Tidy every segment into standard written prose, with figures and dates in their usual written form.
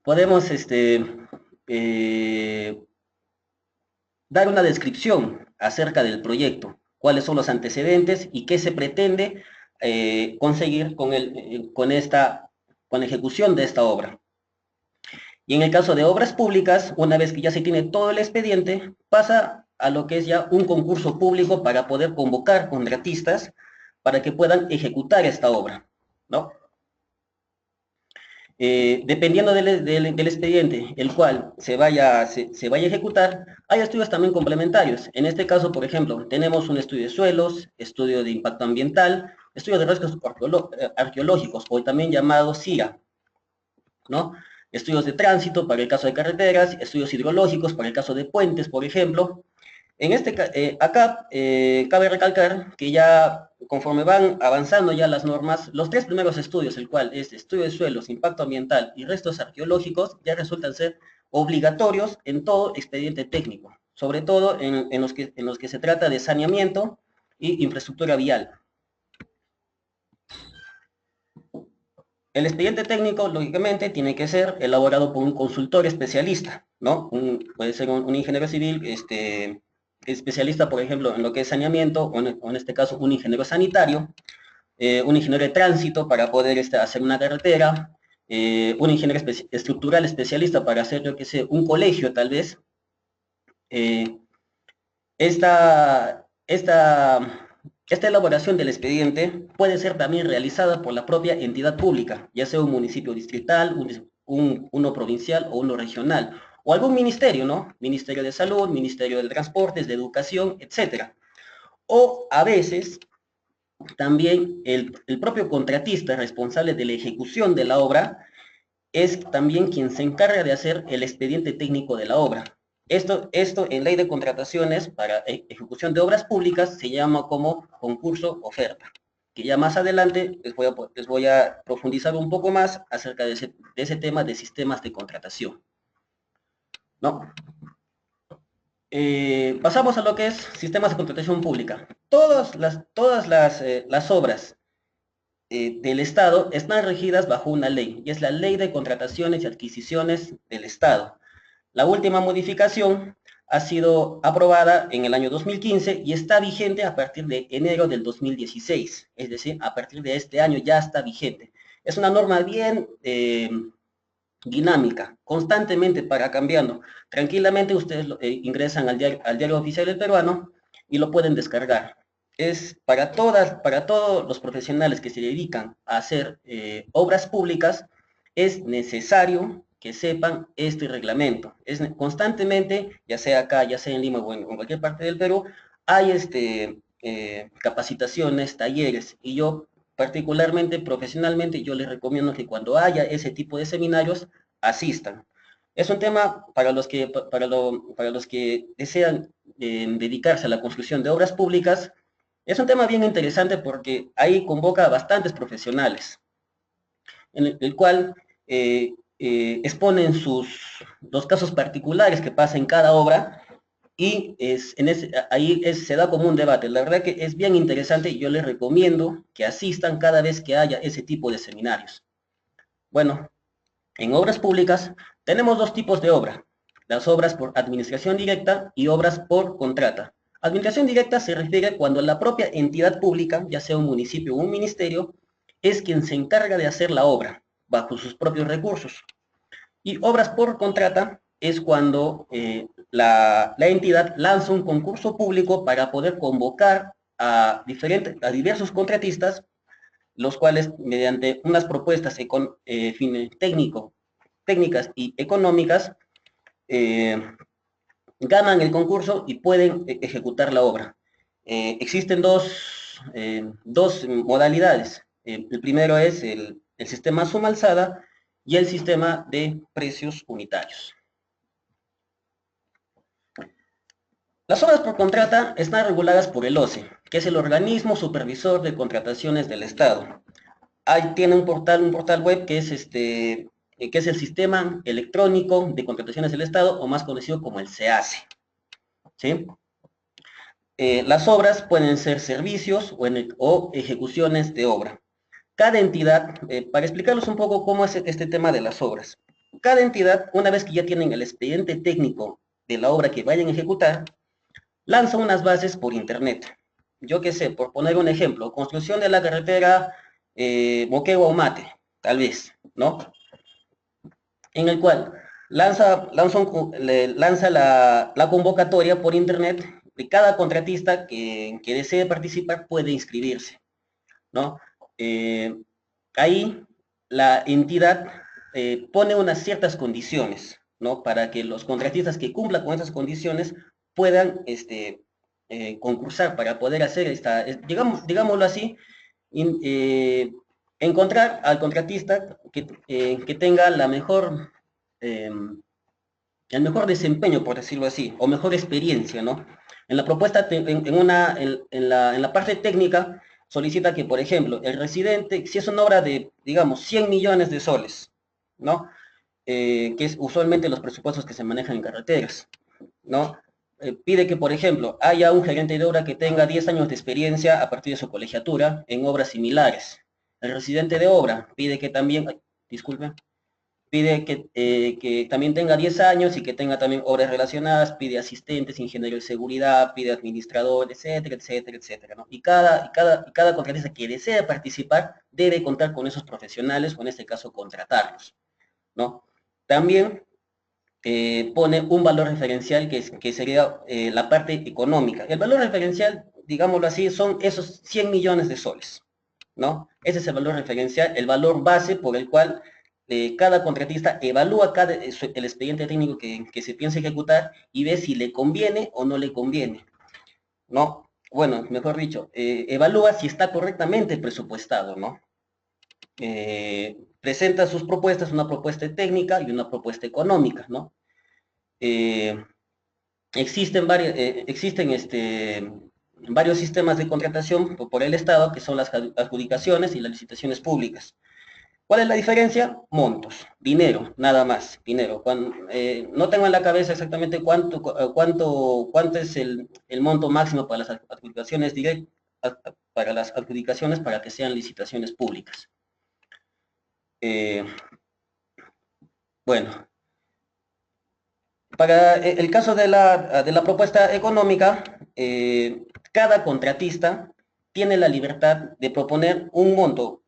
podemos eh, dar una descripción acerca del proyecto, cuáles son los antecedentes y qué se pretende conseguir con la ejecución de esta obra. Y en el caso de obras públicas, una vez que ya se tiene todo el expediente, pasa a lo que es ya un concurso público para poder convocar contratistas para que puedan ejecutar esta obra, ¿no? Dependiendo del expediente, el cual se vaya a ejecutar, hay estudios también complementarios. En este caso, por ejemplo, tenemos un estudio de suelos, estudio de impacto ambiental, estudio de riesgos arqueológicos, o también llamado CIA, ¿no? Estudios de tránsito para el caso de carreteras, estudios hidrológicos para el caso de puentes, por ejemplo. Acá cabe recalcar que ya conforme van avanzando ya las normas, los tres primeros estudios, el cual es estudio de suelos, impacto ambiental y restos arqueológicos, ya resultan ser obligatorios en todo expediente técnico, sobre todo en los que se trata de saneamiento y infraestructura vial. El expediente técnico, lógicamente, tiene que ser elaborado por un consultor especialista, ¿no? Puede ser un ingeniero civil, especialista, por ejemplo, en lo que es saneamiento, o en este caso, un ingeniero sanitario, un ingeniero de tránsito para poder hacer una carretera, un ingeniero estructural especialista para hacer, yo qué sé, un colegio, tal vez. Eh, esta elaboración del expediente puede ser también realizada por la propia entidad pública, ya sea un municipio distrital, uno provincial o uno regional, o algún ministerio, ¿no? Ministerio de Salud, Ministerio de Transportes, de Educación, etcétera. O a veces también el propio contratista responsable de la ejecución de la obra es también quien se encarga de hacer el expediente técnico de la obra. Esto en ley de contrataciones para ejecución de obras públicas se llama como concurso oferta, que ya más adelante les voy a profundizar un poco más acerca de ese tema de sistemas de contratación, ¿no? Pasamos a lo que es sistemas de contratación pública. Las obras del Estado están regidas bajo una ley, y es la Ley de Contrataciones y Adquisiciones del Estado. La última modificación ha sido aprobada en el año 2015 y está vigente a partir de enero del 2016, es decir, a partir de este año ya está vigente. Es una norma bien dinámica, constantemente para cambiando. Tranquilamente ustedes ingresan al diario oficial del peruano y lo pueden descargar. Es para todos los profesionales que se dedican a hacer obras públicas, es necesario que sepan este reglamento. Constantemente, ya sea acá, ya sea en Lima o en cualquier parte del Perú, hay capacitaciones, talleres, y yo particularmente, profesionalmente, yo les recomiendo que cuando haya ese tipo de seminarios, asistan. Es un tema para los que desean dedicarse a la construcción de obras públicas, es un tema bien interesante porque ahí convoca a bastantes profesionales, en el cual exponen los casos particulares que pasa en cada obra y se da como un debate. La verdad que es bien interesante y yo les recomiendo que asistan cada vez que haya ese tipo de seminarios. Bueno, en obras públicas tenemos dos tipos de obra, las obras por administración directa y obras por contrata. Administración directa se refiere cuando la propia entidad pública, ya sea un municipio o un ministerio, es quien se encarga de hacer la obra bajo sus propios recursos. Y obras por contrata es cuando la entidad lanza un concurso público para poder convocar a diversos contratistas, los cuales mediante unas propuestas técnicas y económicas eh, ganan el concurso y pueden ejecutar la obra. Existen dos modalidades. El primero es el sistema suma alzada y el sistema de precios unitarios. Las obras por contrata están reguladas por el OCE, que es el organismo supervisor de contrataciones del Estado. Ahí tiene un portal web que es el Sistema Electrónico de Contrataciones del Estado, o más conocido como el SEACE. ¿Sí? Las obras pueden ser servicios o ejecuciones de obra. Cada entidad, para explicarles un poco cómo es este tema de las obras. cada entidad, una vez que ya tienen el expediente técnico de la obra que vayan a ejecutar, lanza unas bases por internet. Yo qué sé, por poner un ejemplo, construcción de la carretera Moquegua-Humate, tal vez, ¿no? En el cual lanza la convocatoria por internet de cada contratista que desee participar puede inscribirse, ¿no? Eh, Ahí la entidad pone unas ciertas condiciones, ¿no? Para que los contratistas que cumplan con esas condiciones puedan concursar para poder hacer digámoslo así, in- eh, encontrar al contratista que tenga eh, el mejor desempeño, por decirlo así, o mejor experiencia, ¿no? En la propuesta, en la parte técnica, solicita que, por ejemplo, el residente, si es una obra de, digamos, 100 millones de soles, ¿no? Que es usualmente los presupuestos que se manejan en carreteras, ¿no? Pide que, por ejemplo, haya un gerente de obra que tenga 10 años de experiencia a partir de su colegiatura en obras similares. El residente de obra pide que también, ay, disculpe, pide que también tenga 10 años y que tenga también obras relacionadas, pide asistentes, ingenieros de seguridad, pide administrador, etcétera, etcétera, etcétera, ¿no? Y cada contratista que desee participar debe contar con esos profesionales, o en este caso contratarlos, ¿no? También pone un valor referencial que sería la parte económica. El valor referencial, digámoslo así, son esos 100 millones de soles, ¿no? Ese es el valor referencial, el valor base por el cual cada contratista evalúa el expediente técnico que se piensa ejecutar y ve si le conviene o no le conviene, ¿no? Bueno, mejor dicho, evalúa si está correctamente presupuestado, ¿no? Presenta sus propuestas, una propuesta técnica y una propuesta económica, ¿no? Eh, existen varios sistemas de contratación por el Estado, que son las adjudicaciones y las licitaciones públicas. ¿Cuál es la diferencia? Montos, dinero, nada más, dinero. No tengo en la cabeza exactamente cuánto es el monto máximo para las adjudicaciones directas, para que sean licitaciones públicas. Bueno, para el caso de la propuesta económica, cada contratista tiene la libertad de proponer un monto.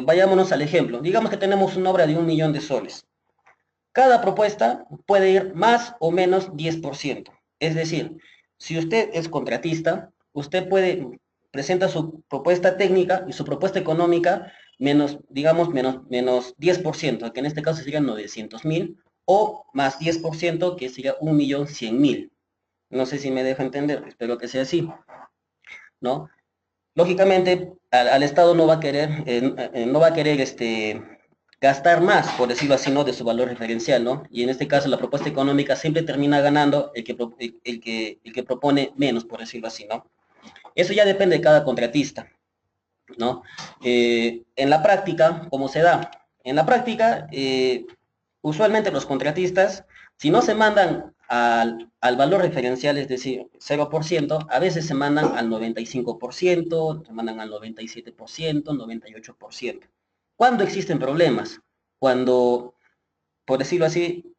Vayámonos al ejemplo. Digamos que tenemos una obra de 1 millón de soles. Cada propuesta puede ir más o menos 10%. Es decir, si usted es contratista, usted presenta su propuesta técnica y su propuesta económica menos 10%, que en este caso serían 900.000, o más 10%, que sería 1.100.000. No sé si me deja entender, espero que sea así, ¿no? Lógicamente, al Estado no va a querer gastar más, por decirlo así, ¿no? De su valor referencial, ¿no? Y en este caso, la propuesta económica siempre termina ganando el que propone menos, por decirlo así, ¿no? Eso ya depende de cada contratista, ¿no? En la práctica, ¿cómo se da? En la práctica, usualmente los contratistas, si no se mandan al valor referencial, es decir, 0%, a veces se mandan al 95%, se mandan al 97%, 98%. ¿Cuándo existen problemas? Cuando, por decirlo así,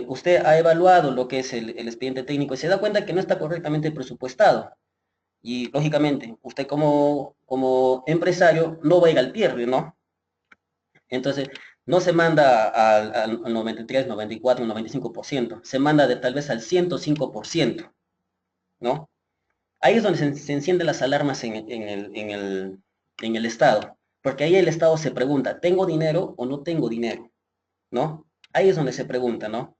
usted ha evaluado lo que es el expediente técnico y se da cuenta que no está correctamente presupuestado. Y lógicamente, usted como empresario no va a ir al pierde, ¿no? Entonces, no se manda al 93, 94, 95%, se manda tal vez al 105%, ¿no? Ahí es donde se encienden las alarmas en el Estado, porque ahí el Estado se pregunta, ¿tengo dinero o no tengo dinero? ¿No? Ahí es donde se pregunta, ¿no?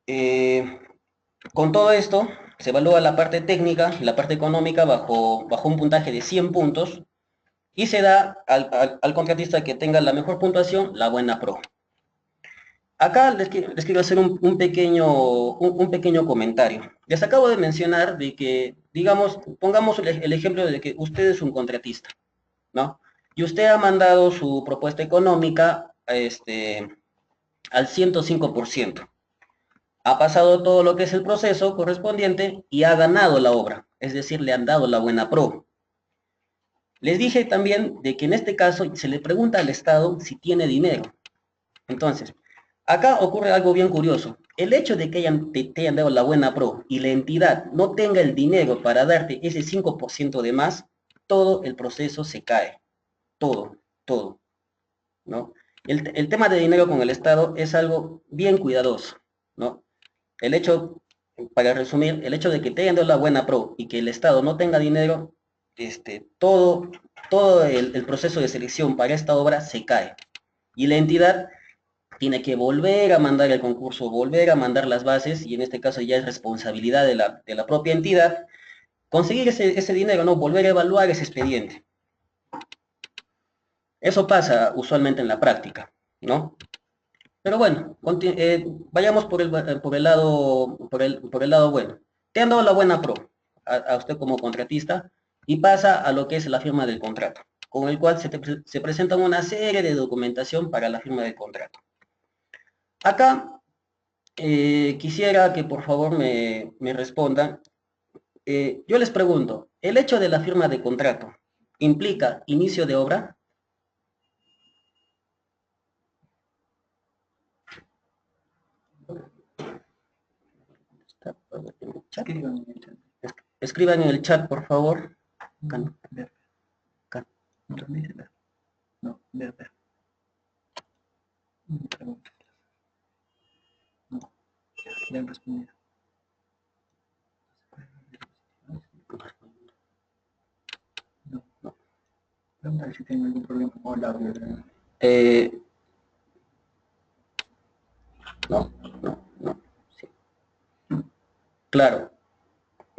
Eh, con todo esto, se evalúa la parte técnica y la parte económica bajo un puntaje de 100 puntos, y se da al contratista que tenga la mejor puntuación, la buena pro. Acá les quiero hacer un pequeño comentario. Les acabo de mencionar de que, digamos, pongamos el ejemplo de que usted es un contratista, ¿no? Y usted ha mandado su propuesta económica al 105%. Ha pasado todo lo que es el proceso correspondiente y ha ganado la obra, es decir, le han dado la buena pro. Les dije también de que en este caso se le pregunta al Estado si tiene dinero. Entonces, acá ocurre algo bien curioso. El hecho de que te hayan dado la buena pro y la entidad no tenga el dinero para darte ese 5% de más, todo el proceso se cae. Todo, todo, ¿no? El tema de dinero con el Estado es algo bien cuidadoso, ¿no? El hecho, para resumir, el hecho de que te hayan dado la buena pro y que el Estado no tenga dinero, todo el proceso de selección para esta obra se cae. Y la entidad tiene que volver a mandar el concurso, volver a mandar las bases, y en este caso ya es responsabilidad de la propia entidad conseguir ese dinero, ¿no? Volver a evaluar ese expediente. Eso pasa usualmente en la práctica, ¿no? Pero bueno, vayamos por el lado bueno. Te han dado la buena pro a usted como contratista y pasa a lo que es la firma del contrato, con el cual se presenta una serie de documentación para la firma del contrato. Acá quisiera que por favor me respondan. Yo les pregunto, ¿el hecho de la firma de contrato implica inicio de obra? Escriban en el chat, por favor. No, ver. No, no, ver, ver. No, ya han respondido. No, no. Vamos a ver si tengo algún problema con el audio. No, no, no. Sí. Claro.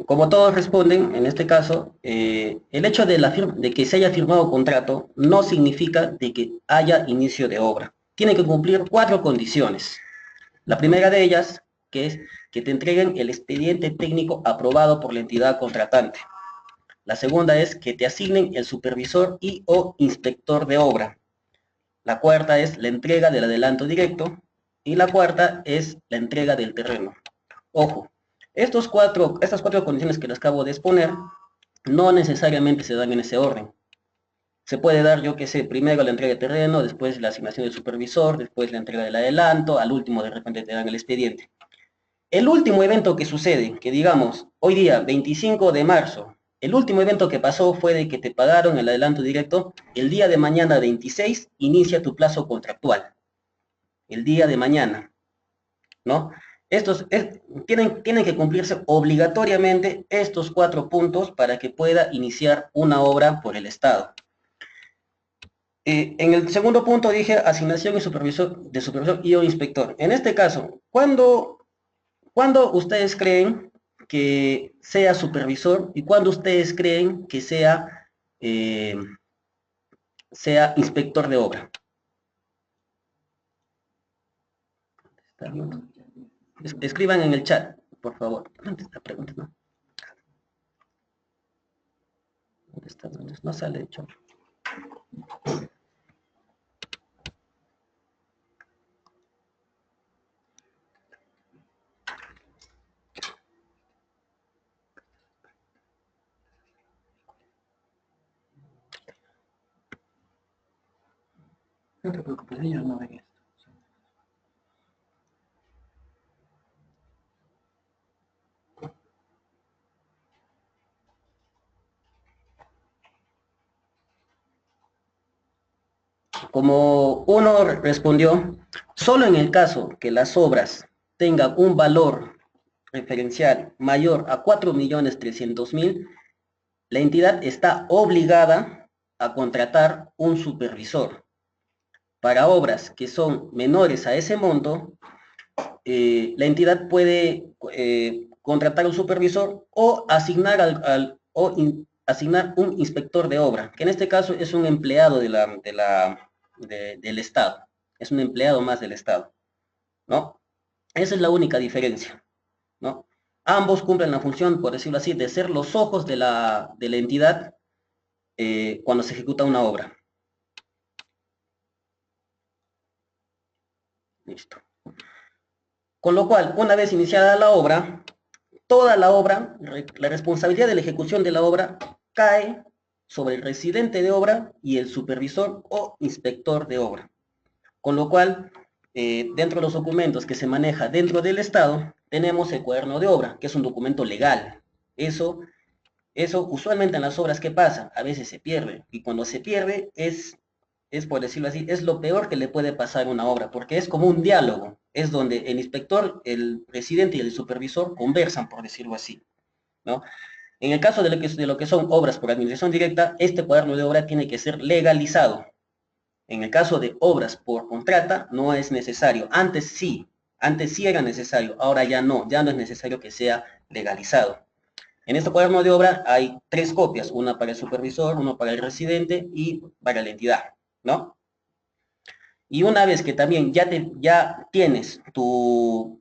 Como todos responden, en este caso, el hecho de que se haya firmado contrato no significa de que haya inicio de obra. Tiene que cumplir 4 condiciones. La primera de ellas, que es que te entreguen el expediente técnico aprobado por la entidad contratante. La segunda es que te asignen el supervisor y o inspector de obra. La cuarta es la entrega del adelanto directo. Y la cuarta es la entrega del terreno. Ojo, estas 4 condiciones que les acabo de exponer no necesariamente se dan en ese orden. Se puede dar, yo qué sé, primero la entrega de terreno, después la asignación del supervisor, después la entrega del adelanto, al último de repente te dan el expediente. El último evento que sucede, que digamos, hoy día, 25 de marzo, el último evento que pasó fue de que te pagaron el adelanto directo, el día de mañana 26 inicia tu plazo contractual. El día de mañana, ¿no? Tienen que cumplirse obligatoriamente estos 4 puntos para que pueda iniciar una obra por el Estado. En el segundo punto dije asignación de supervisor y o inspector. En este caso, ¿cuándo ustedes creen que sea supervisor y cuándo ustedes creen que eh, sea inspector de obra? Escriban en el chat, por favor. ¿Dónde está la pregunta? ¿No? ¿Dónde está? No sale hecho. No te preocupes, ellos no ven esto. Como uno respondió, solo en el caso que las obras tengan un valor referencial mayor a 4.300.000, la entidad está obligada a contratar un supervisor. Para obras que son menores a ese monto, la entidad puede contratar un supervisor o asignar un inspector de obra, que en este caso es un empleado del Estado, es un empleado más del Estado, ¿no? Esa es la única diferencia, ¿no? Ambos cumplen la función, por decirlo así, de ser los ojos de la entidad cuando se ejecuta una obra. Listo. Con lo cual, una vez iniciada la obra, toda la obra, la responsabilidad de la ejecución de la obra cae sobre el residente de obra y el supervisor o inspector de obra. Con lo cual, dentro de los documentos que se maneja dentro del Estado, tenemos el cuaderno de obra, que es un documento legal. Eso, eso usualmente en las obras, ¿qué pasa? A veces se pierde, y cuando se pierde es por decirlo así, es lo peor que le puede pasar a una obra, porque es como un diálogo, es donde el inspector, el presidente y el supervisor conversan, por decirlo así, ¿no? En el caso de lo que son obras por administración directa, este cuaderno de obra tiene que ser legalizado. En el caso de obras por contrata, no es necesario. Antes sí era necesario, ahora ya no es necesario que sea legalizado. En este cuaderno de obra hay 3 copias, una para el supervisor, una para el residente y para la entidad, ¿no? Y una vez que también ya tienes tu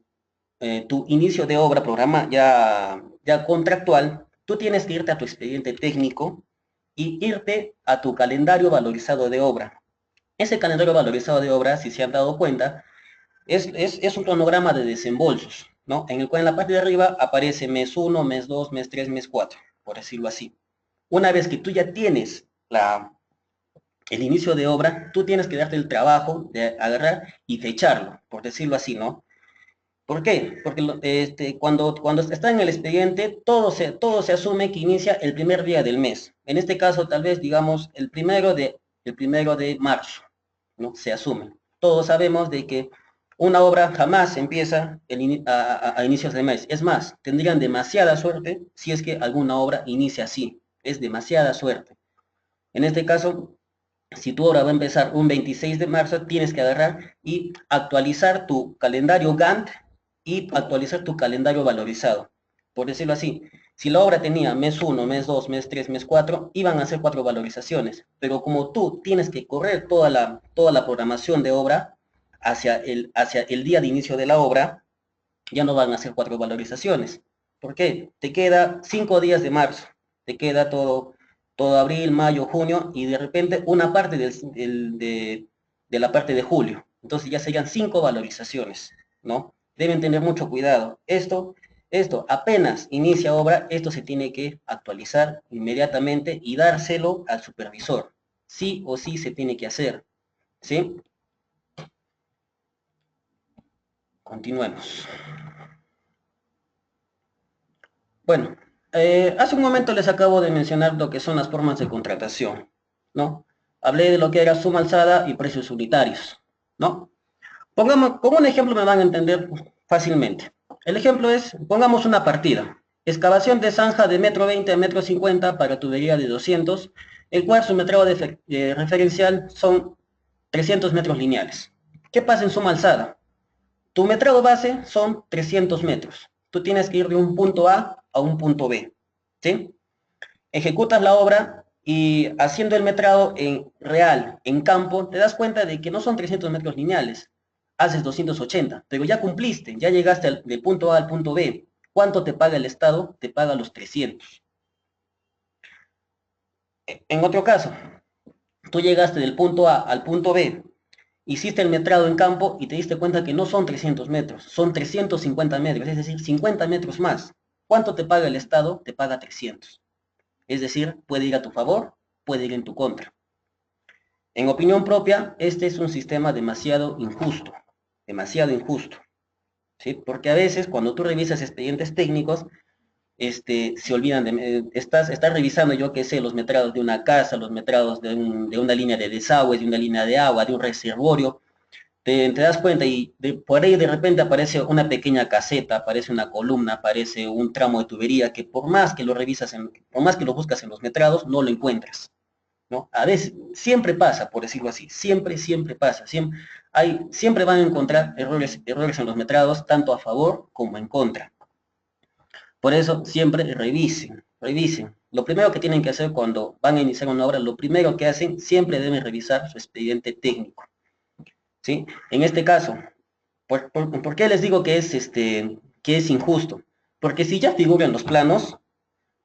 inicio de obra programa ya contractual, tú tienes que irte a tu expediente técnico y irte a tu calendario valorizado de obra. Ese calendario valorizado de obra, si se han dado cuenta, es un cronograma de desembolsos, ¿no? En el cual en la parte de arriba aparece mes 1, mes 2, mes 3, mes 4, por decirlo así. Una vez que tú ya tienes el inicio de obra, tú tienes que darte el trabajo de agarrar y fecharlo, por decirlo así, ¿no? ¿Por qué? Porque cuando está en el expediente, todo se asume que inicia el primer día del mes. En este caso, tal vez, digamos, el primero de marzo, ¿no? Se asume. Todos sabemos de que una obra jamás empieza a inicios de mes. Es más, tendrían demasiada suerte si es que alguna obra inicia así. Es demasiada suerte. En este caso, si tu obra va a empezar un 26 de marzo, tienes que agarrar y actualizar tu calendario Gantt y actualizar tu calendario valorizado. Por decirlo así, si la obra tenía mes 1, mes 2, mes 3, mes 4, iban a ser 4 valorizaciones. Pero como tú tienes que correr toda la programación de obra hacia el día de inicio de la obra, ya no van a ser 4 valorizaciones. ¿Por qué? Te queda 5 días de marzo, te queda todo abril, mayo, junio, y de repente una parte de la parte de julio. Entonces ya serían 5 valorizaciones, ¿no? Deben tener mucho cuidado. Esto apenas inicia obra, esto se tiene que actualizar inmediatamente y dárselo al supervisor. Sí o sí se tiene que hacer, ¿sí? Continuemos. Bueno, hace un momento les acabo de mencionar lo que son las formas de contratación, ¿no? Hablé de lo que era suma alzada y precios unitarios, ¿no? Con un ejemplo me van a entender fácilmente. El ejemplo es, pongamos una partida. Excavación de zanja de metro 20 a metro 50 para tubería de 200, el cual su metrado de referencial son 300 metros lineales. ¿Qué pasa en suma alzada? Tu metrado base son 300 metros. Tú tienes que ir de un punto a un punto B, ¿sí? Ejecutas la obra y haciendo el metrado en real, en campo, te das cuenta de que no son 300 metros lineales, haces 280, pero ya cumpliste, ya llegaste del punto A al punto B. ¿Cuánto te paga el Estado? Te paga los 300. En otro caso, tú llegaste del punto A al punto B, hiciste el metrado en campo y te diste cuenta que no son 300 metros, son 350 metros, es decir, 50 metros más. ¿Cuánto te paga el Estado? Te paga 300. Es decir, puede ir a tu favor, puede ir en tu contra. En opinión propia, este es un sistema demasiado injusto, ¿sí? Porque a veces cuando tú revisas expedientes técnicos, se olvidan estás revisando, yo qué sé, los metrados de una casa, los metrados de una línea de desagües, de una línea de agua, de un reservorio, te das cuenta y por ahí de repente aparece una pequeña caseta, aparece una columna, aparece un tramo de tubería que por más que lo revisas, por más que lo buscas en los metrados, no lo encuentras, ¿no? A veces, siempre pasa, por decirlo así, siempre pasa, siempre van a encontrar errores en los metrados, tanto a favor como en contra. Por eso, siempre revisen. Lo primero que tienen que hacer cuando van a iniciar una obra, lo primero que hacen, siempre deben revisar su expediente técnico, ¿sí? En este caso, ¿por qué les digo que es injusto? Porque si ya figuran los planos,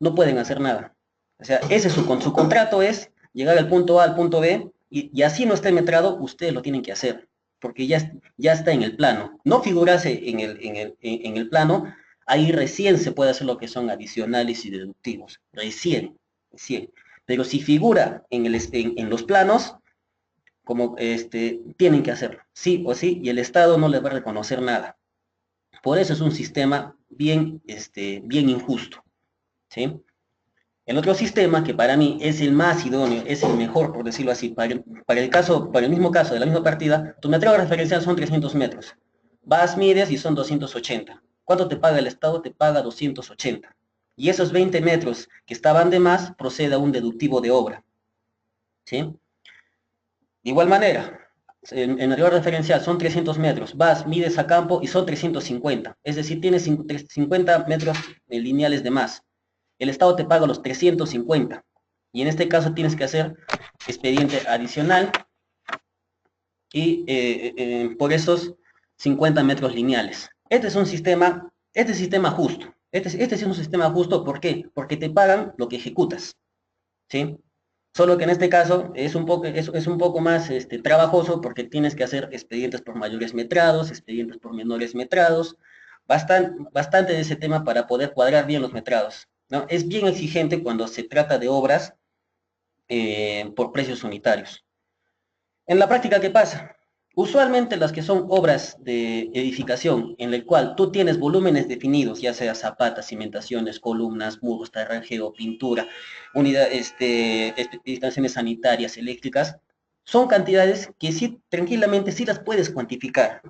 no pueden hacer nada. O sea, su contrato es llegar al punto A al punto B y así no esté metrado, ustedes lo tienen que hacer, porque ya está en el plano. No figurase en el plano, ahí recién se puede hacer lo que son adicionales y deductivos. Recién. pero si figura en los planos, como tienen que hacerlo, sí o sí, y el Estado no les va a reconocer nada. Por eso es un sistema bien injusto, ¿sí? El otro sistema, que para mí es el más idóneo, es el mejor, por decirlo así, para el mismo caso de la misma partida, tu metrado referencial son 300 metros. Vas, mides y son 280. ¿Cuánto te paga el Estado? Te paga 280. Y esos 20 metros que estaban de más, procede a un deductivo de obra, ¿sí? De igual manera, en el referencial son 300 metros, vas, mides a campo y son 350, es decir, tienes 50 metros lineales de más. El Estado te paga los 350 y en este caso tienes que hacer expediente adicional y por esos 50 metros lineales. Este sistema justo. Este es un sistema justo, ¿por qué? Porque te pagan lo que ejecutas, ¿sí? Solo que en este caso es un poco más trabajoso porque tienes que hacer expedientes por mayores metrados, expedientes por menores metrados, bastante de ese tema para poder cuadrar bien los metrados, ¿no? Es bien exigente cuando se trata de obras por precios unitarios. En la práctica, ¿qué pasa? Usualmente las que son obras de edificación, en el cual tú tienes volúmenes definidos, ya sea zapatas, cimentaciones, columnas, muros, terrajeo, pintura, instalaciones sanitarias, eléctricas, son cantidades que sí, tranquilamente sí las puedes cuantificar,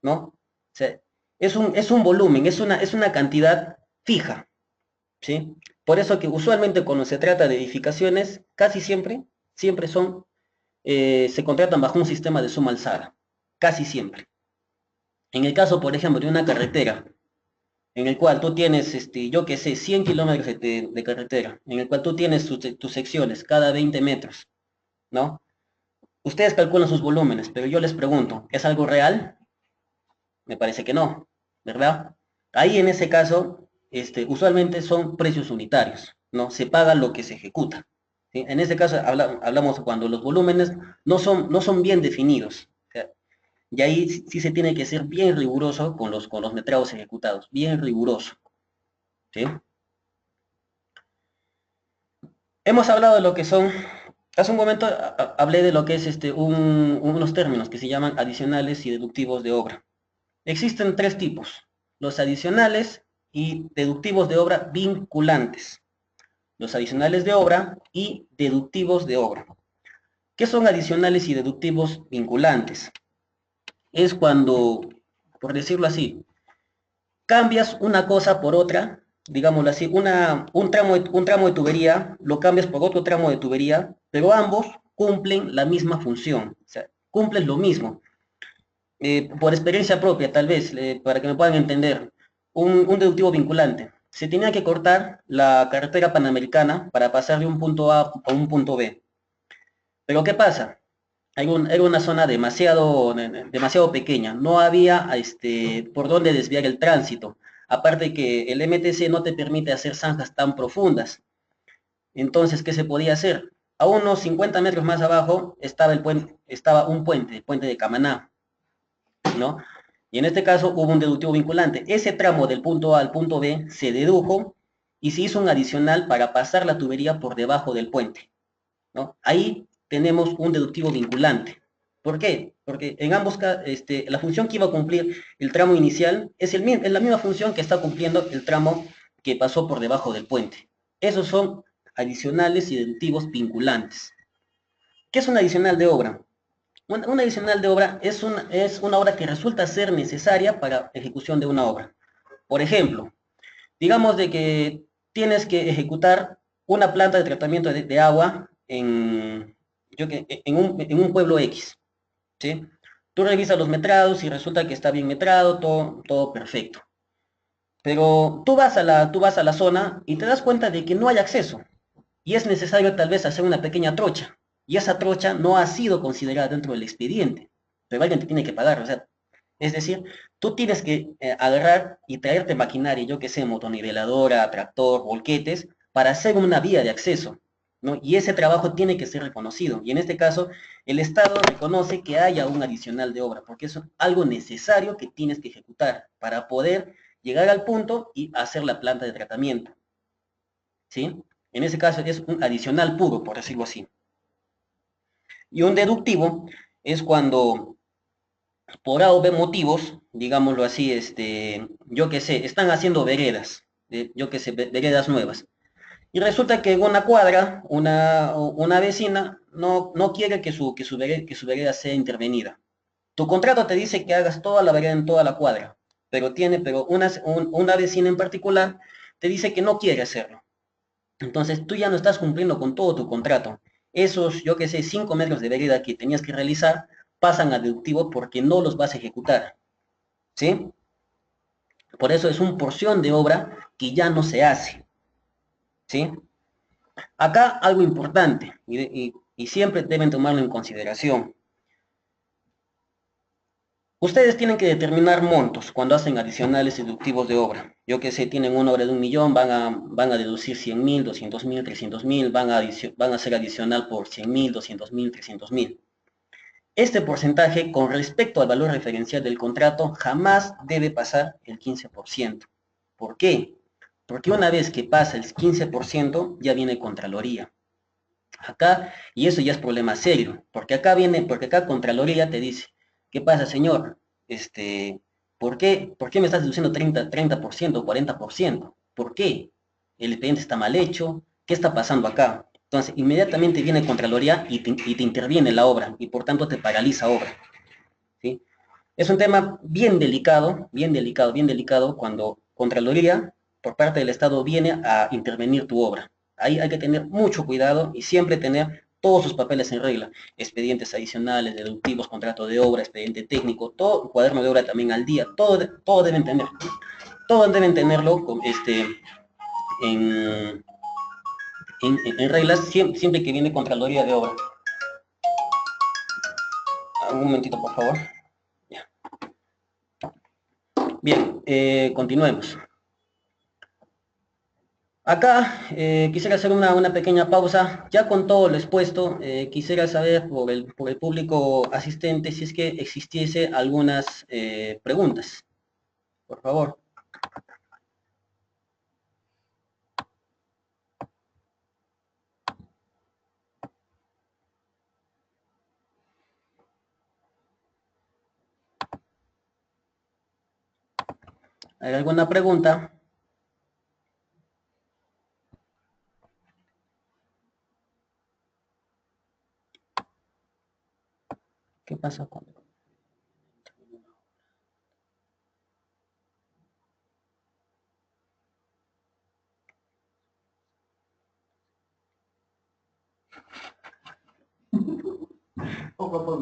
¿no? O sea, es un volumen, es una cantidad fija, ¿sí? Por eso que usualmente cuando se trata de edificaciones, casi siempre, siempre se contratan bajo un sistema de suma alzada, casi siempre. En el caso, por ejemplo, de una carretera, en el cual tú tienes, yo qué sé, 100 kilómetros de carretera, en el cual tú tienes tus secciones cada 20 metros, ¿no? Ustedes calculan sus volúmenes, pero yo les pregunto, ¿es algo real? Me parece que no, ¿verdad? Ahí en ese caso, usualmente son precios unitarios, ¿no? Se paga lo que se ejecuta, ¿sí? En ese caso hablamos cuando los volúmenes no son bien definidos, o sea, y ahí sí se tiene que ser bien riguroso con los metrados ejecutados, bien riguroso, ¿sí? Hemos hablado de lo que son, hace un momento hablé de lo que es unos términos que se llaman adicionales y deductivos de obra. Existen tres tipos, los adicionales y deductivos de obra vinculantes, los adicionales de obra y deductivos de obra. ¿Qué son adicionales y deductivos vinculantes? Es cuando, por decirlo así, cambias una cosa por otra, digámoslo así, un tramo de tubería, lo cambias por otro tramo de tubería, pero ambos cumplen la misma función, o sea, cumplen lo mismo. Por experiencia propia, tal vez, para que me puedan entender, un deductivo vinculante. Se tenía que cortar la carretera panamericana para pasar de un punto A a un punto B. Pero ¿qué pasa? Era una zona demasiado pequeña, no había por dónde desviar el tránsito. Aparte que el MTC no te permite hacer zanjas tan profundas. Entonces, ¿qué se podía hacer? A unos 50 metros más abajo estaba un puente, el puente de Camaná, ¿no? Y en este caso hubo un deductivo vinculante. Ese tramo del punto A al punto B se dedujo y se hizo un adicional para pasar la tubería por debajo del puente, ¿no? Ahí tenemos un deductivo vinculante. ¿Por qué? Porque en ambos casos, la función que iba a cumplir el tramo inicial es la misma función que está cumpliendo el tramo que pasó por debajo del puente. Esos son adicionales y deductivos vinculantes. ¿Qué es un adicional de obra? Una adicional de obra es una obra que resulta ser necesaria para ejecución de una obra. Por ejemplo, digamos de que tienes que ejecutar una planta de tratamiento de agua en un pueblo X, ¿sí? Tú revisas los metrados y resulta que está bien metrado, todo perfecto. Pero tú vas a la zona y te das cuenta de que no hay acceso y es necesario tal vez hacer una pequeña trocha. Y esa trocha no ha sido considerada dentro del expediente, pero alguien te tiene que pagar, o sea, es decir, tú tienes que agarrar y traerte maquinaria, yo que sé, motoniveladora, tractor, volquetes, para hacer una vía de acceso, ¿no? Y ese trabajo tiene que ser reconocido. Y en este caso, el Estado reconoce que haya un adicional de obra, porque eso es algo necesario que tienes que ejecutar para poder llegar al punto y hacer la planta de tratamiento, ¿sí? En ese caso es un adicional puro, por decirlo así. Y un deductivo es cuando por A o B motivos, digámoslo así, yo qué sé, están haciendo veredas, yo qué sé, veredas nuevas. Y resulta que en una cuadra, una vecina no quiere que su vereda sea intervenida. Tu contrato te dice que hagas toda la vereda en toda la cuadra, pero una vecina en particular te dice que no quiere hacerlo. Entonces tú ya no estás cumpliendo con todo tu contrato. Esos, yo qué sé, 5 metros de vereda que tenías que realizar pasan a deductivo porque no los vas a ejecutar, ¿sí? Por eso es una porción de obra que ya no se hace, ¿sí? Acá algo importante y siempre deben tomarlo en consideración. Ustedes tienen que determinar montos cuando hacen adicionales deductivos de obra. Yo que sé, tienen una obra de 1.000.000, van a deducir 100.000, 200.000, 300.000, van a hacer adicional por 100.000, 200.000, 300.000. Este porcentaje con respecto al valor referencial del contrato jamás debe pasar el 15%. ¿Por qué? Porque una vez que pasa el 15% ya viene Contraloría. Acá, y eso ya es problema serio, porque acá Contraloría te dice, ¿qué pasa, señor? ¿Por qué me estás deduciendo 30%, 40%? ¿Por qué? El expediente está mal hecho, ¿qué está pasando acá? Entonces, inmediatamente viene Contraloría y te interviene la obra, y por tanto te paraliza obra, ¿sí? Es un tema bien delicado, bien delicado, bien delicado cuando Contraloría, por parte del Estado, viene a intervenir tu obra. Ahí hay que tener mucho cuidado y siempre tener todos sus papeles en regla. Expedientes adicionales, deductivos, contrato de obra, expediente técnico, todo, cuaderno de obra también al día, todo deben tener. Todo deben tenerlo en, en reglas siempre que viene Contraloría de obra. Un momentito, por favor. Bien, continuemos. Acá quisiera hacer una pequeña pausa. Ya con todo lo expuesto, quisiera saber por el público asistente si es que existiese algunas preguntas. Por favor. ¿Hay alguna pregunta? ¿Qué pasa con...? Poco a poco,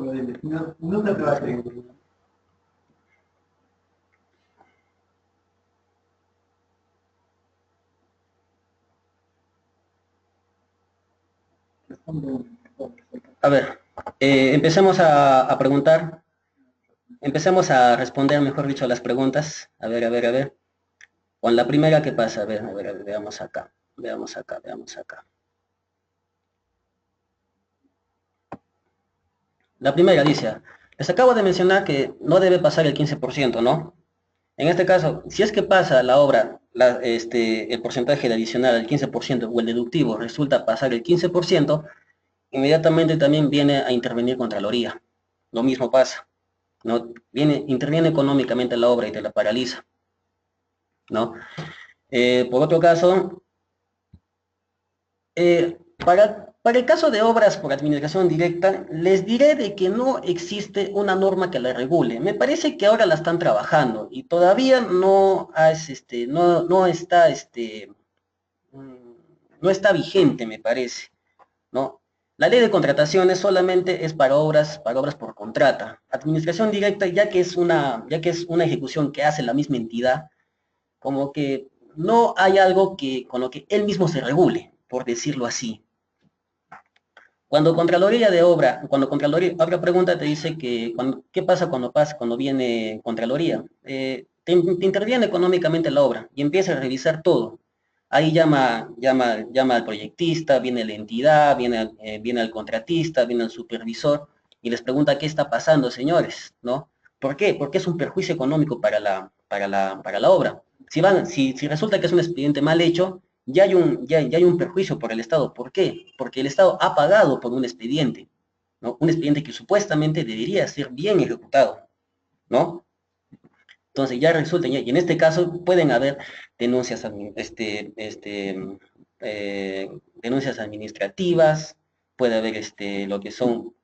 no te va a creer. A ver, empecemos a preguntar. Empecemos a responder, mejor dicho, a las preguntas. A ver, a ver, a ver. Con la primera, ¿qué pasa? A ver, veamos acá. Veamos acá, veamos acá. La primera dice, les acabo de mencionar que no debe pasar el 15%, ¿no? En este caso, si es que pasa la obra, el porcentaje de adicional al 15% o el deductivo resulta pasar el 15%, inmediatamente también viene a intervenir Contraloría. Lo mismo pasa, ¿no? Interviene económicamente la obra y te la paraliza, ¿no? Por otro caso, para el caso de obras por administración directa, les diré de que no existe una norma que la regule. Me parece que ahora la están trabajando y todavía mm, no está vigente, me parece, ¿no? La ley de contrataciones solamente es para obras por contrata. Administración directa, ya que es una ejecución que hace la misma entidad, como que no hay algo con lo que él mismo se regule, por decirlo así. Cuando Contraloría, otra pregunta te dice ¿qué pasa cuando viene Contraloría? Te interviene económicamente la obra y empieza a revisar todo. Ahí llama al proyectista, viene la entidad, viene el contratista, viene el supervisor y les pregunta qué está pasando, señores, ¿no? ¿Por qué? Porque es un perjuicio económico para la obra. Si resulta que es un expediente mal hecho, ya hay un perjuicio por el Estado. ¿Por qué? Porque el Estado ha pagado por un expediente, ¿no? Un expediente que supuestamente debería ser bien ejecutado, ¿no? Entonces ya resulta, y en este caso pueden haber denuncias, denuncias administrativas, puede haber lo que son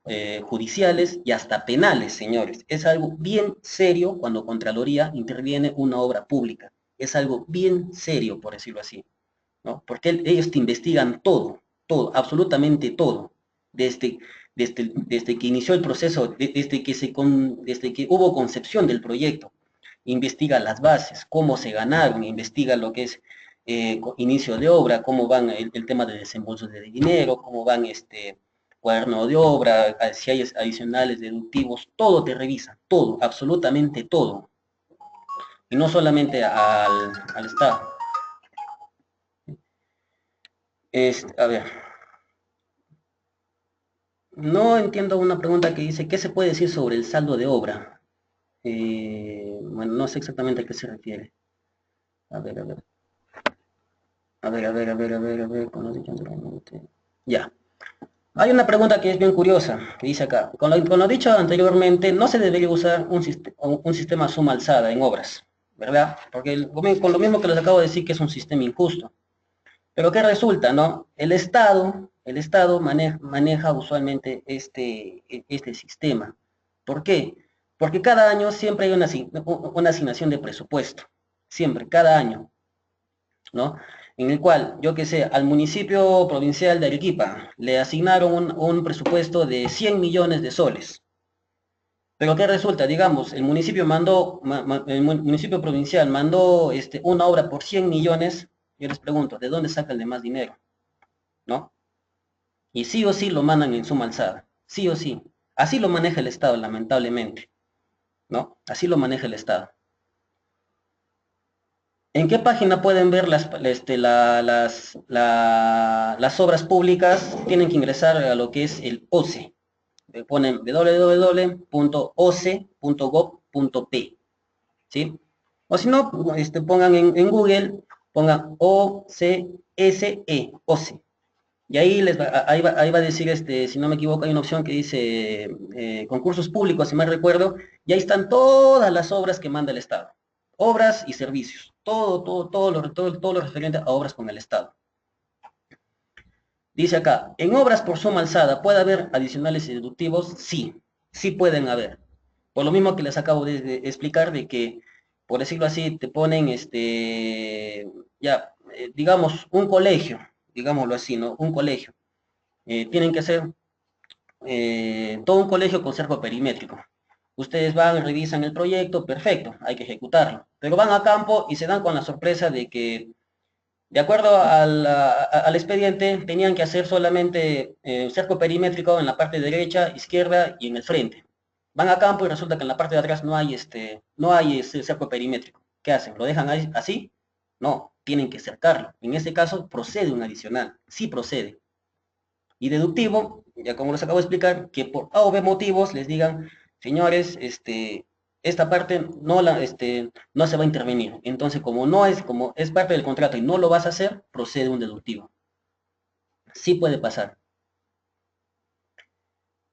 judiciales y hasta penales, señores. Es algo bien serio cuando Contraloría interviene una obra pública. Es algo bien serio, por decirlo así, ¿no? Porque ellos te investigan todo, todo, absolutamente todo, desde, desde que inició el proceso, desde que hubo concepción del proyecto, investiga las bases, cómo se ganaron, investiga lo que es inicio de obra, cómo van el tema de desembolso de dinero, cómo van cuaderno de obra, si hay adicionales deductivos, todo te revisa, todo, absolutamente todo, y no solamente al Estado. A ver, no entiendo una pregunta que dice, ¿qué se puede decir sobre el saldo de obra? Bueno, no sé exactamente a qué se refiere. A ver, a ver. A ver, a ver, a ver, a ver, a ver, con lo dicho anteriormente. Ya. Hay una pregunta que es bien curiosa, que dice acá, con lo dicho anteriormente, no se debería usar un sistema suma alzada en obras, ¿verdad? Porque con lo mismo que les acabo de decir que es un sistema injusto. Pero ¿qué resulta, no? El Estado maneja usualmente este sistema. ¿Por qué? Porque cada año siempre hay una asignación de presupuesto. Siempre, cada año, ¿no? En el cual, yo qué sé, al municipio provincial de Arequipa le asignaron un presupuesto de 100 millones de soles. Pero ¿qué resulta? Digamos, el municipio provincial mandó una obra por 100 millones, yo les pregunto, ¿de dónde sacan de más dinero? ¿No? Y sí o sí lo mandan en suma alzada, sí o sí. Así lo maneja el Estado, lamentablemente, ¿no? Así lo maneja el Estado. ¿En qué página pueden ver las obras públicas? Tienen que ingresar a lo que es el OCE. Ponen www.oce.gov.p, ¿sí? O si no, pongan en Google, pongan OCSE, OCE. Y ahí va a decir, si no me equivoco, hay una opción que dice concursos públicos, si mal recuerdo, y ahí están todas las obras que manda el Estado. Obras y servicios. Todo lo referente a obras con el Estado. Dice acá, en obras por suma alzada, ¿puede haber adicionales y deductivos? Sí, sí pueden haber. Por lo mismo que les acabo de explicar, de que, por decirlo así, te ponen, digamos, un colegio, digámoslo así, ¿no? Un colegio. Tienen que ser todo un colegio con cerco perimétrico. Ustedes van, revisan el proyecto, perfecto, hay que ejecutarlo. Pero van a campo y se dan con la sorpresa de que, de acuerdo al expediente, tenían que hacer solamente cerco perimétrico en la parte derecha, izquierda y en el frente. Van a campo y resulta que en la parte de atrás no hay ese cerco perimétrico. ¿Qué hacen? ¿Lo dejan ahí, así? No, tienen que cercarlo. En este caso, procede un adicional. Sí procede. Y deductivo, ya como les acabo de explicar, que por A o B motivos les digan, señores, esta parte no se va a intervenir. Entonces, como es parte del contrato y no lo vas a hacer, procede un deductivo. Sí puede pasar.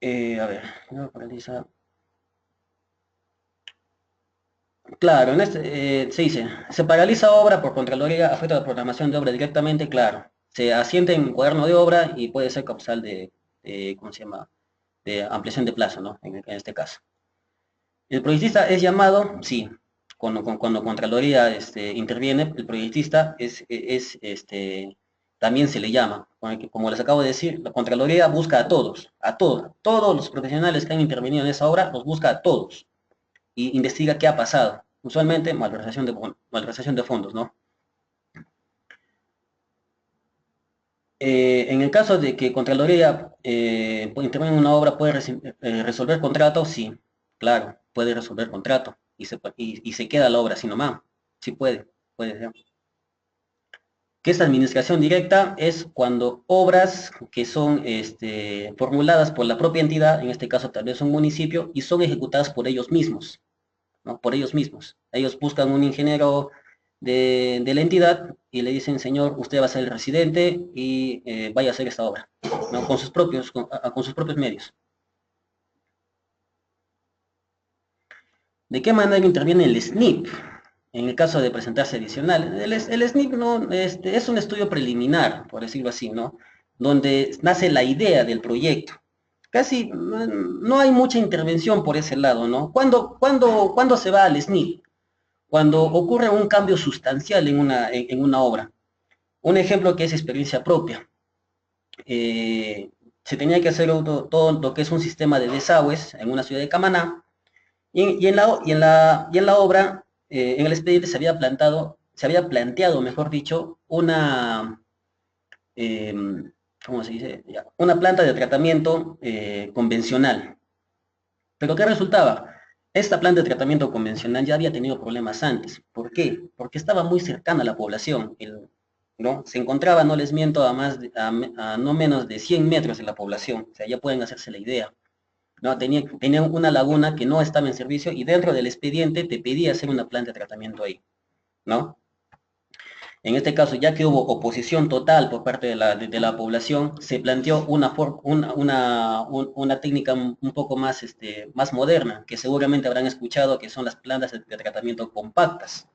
A ver, no paraliza. Claro, se dice, se paraliza obra por Contraloría, afecta la programación de obra directamente, claro. Se asienta en cuaderno de obra y puede ser causal ¿cómo se llama? De ampliación de plazo, ¿no? En este caso. ¿El proyectista es llamado? Sí. Cuando Contraloría interviene, el proyectista también se le llama. Como les acabo de decir, la Contraloría busca a todos los profesionales que han intervenido en esa obra, los busca a todos y investiga qué ha pasado. Usualmente malversación de fondos, ¿no? En el caso de que Contraloría intervenga en una obra, ¿puede resolver contrato? Sí, claro, puede resolver contrato y se queda la obra así nomás. Sí puede ser. ¿Qué es administración directa? Es cuando obras que son formuladas por la propia entidad, en este caso tal vez un municipio, y son ejecutadas por ellos mismos, ¿no? Por ellos mismos. Ellos buscan un ingeniero de la entidad y le dicen, señor, usted va a ser el residente y vaya a hacer esta obra, ¿no? Con sus propios, con sus propios medios. ¿De qué manera interviene el SNIP? En el caso de presentarse adicional, el SNIP no, es un estudio preliminar, por decirlo así, ¿no? Donde nace la idea del proyecto. Casi no hay mucha intervención por ese lado, ¿no? ¿Cuándo se va al SNIP? Cuando ocurre un cambio sustancial en una obra. Un ejemplo que es experiencia propia. Se tenía que hacer todo lo que es un sistema de desagües en una ciudad de Camaná, y en la obra, en el expediente se había planteado, mejor dicho, eh, ¿cómo se dice? Ya, una planta de tratamiento convencional. Pero ¿qué resultaba? Esta planta de tratamiento convencional ya había tenido problemas antes. ¿Por qué? Porque estaba muy cercana a la población. ¿No? Se encontraba, no les miento, a no menos de 100 metros de la población. O sea, ya pueden hacerse la idea. ¿No? Tenía una laguna que no estaba en servicio y dentro del expediente te pedía hacer una planta de tratamiento ahí, ¿no? En este caso, ya que hubo oposición total por parte de la población, se planteó una técnica un poco más, más moderna, que seguramente habrán escuchado, que son las plantas de tratamiento compactas.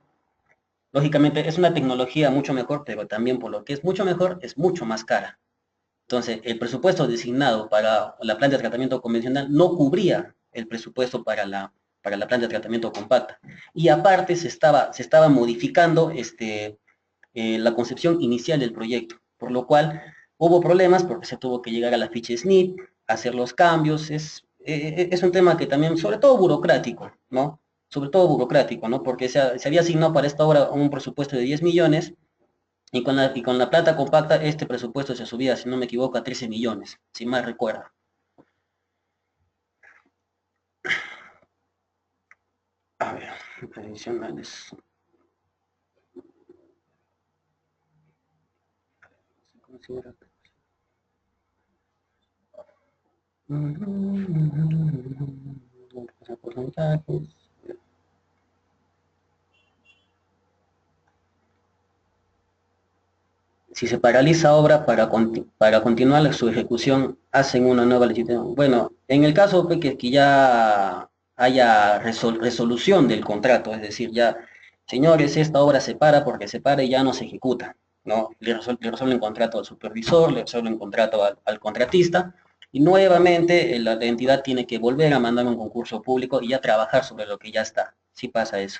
Lógicamente, es una tecnología mucho mejor, pero también por lo que es mucho mejor, es mucho más cara. Entonces, el presupuesto designado para la planta de tratamiento convencional no cubría el presupuesto para la planta de tratamiento compacta. Y aparte se estaba modificando la concepción inicial del proyecto, por lo cual hubo problemas porque se tuvo que llegar a la ficha SNIP, hacer los cambios. Es un tema que también, sobre todo burocrático, ¿no? Sobre todo burocrático, ¿no? Porque se había asignado para esta obra un presupuesto de 10 millones y con la plata compacta este presupuesto se subía, si no me equivoco, a 13 millones, si mal recuerdo. A ver, tradicionales. Si se paraliza obra para continuar su ejecución, hacen una nueva licitación. Bueno, en el caso de que ya haya resolución del contrato, es decir, ya, señores, esta obra se para porque se para y ya no se ejecuta, ¿no? Le resuelven contrato al supervisor, le resuelven contrato al contratista, y nuevamente la entidad tiene que volver a mandar un concurso público y ya trabajar sobre lo que ya está. Sí pasa eso.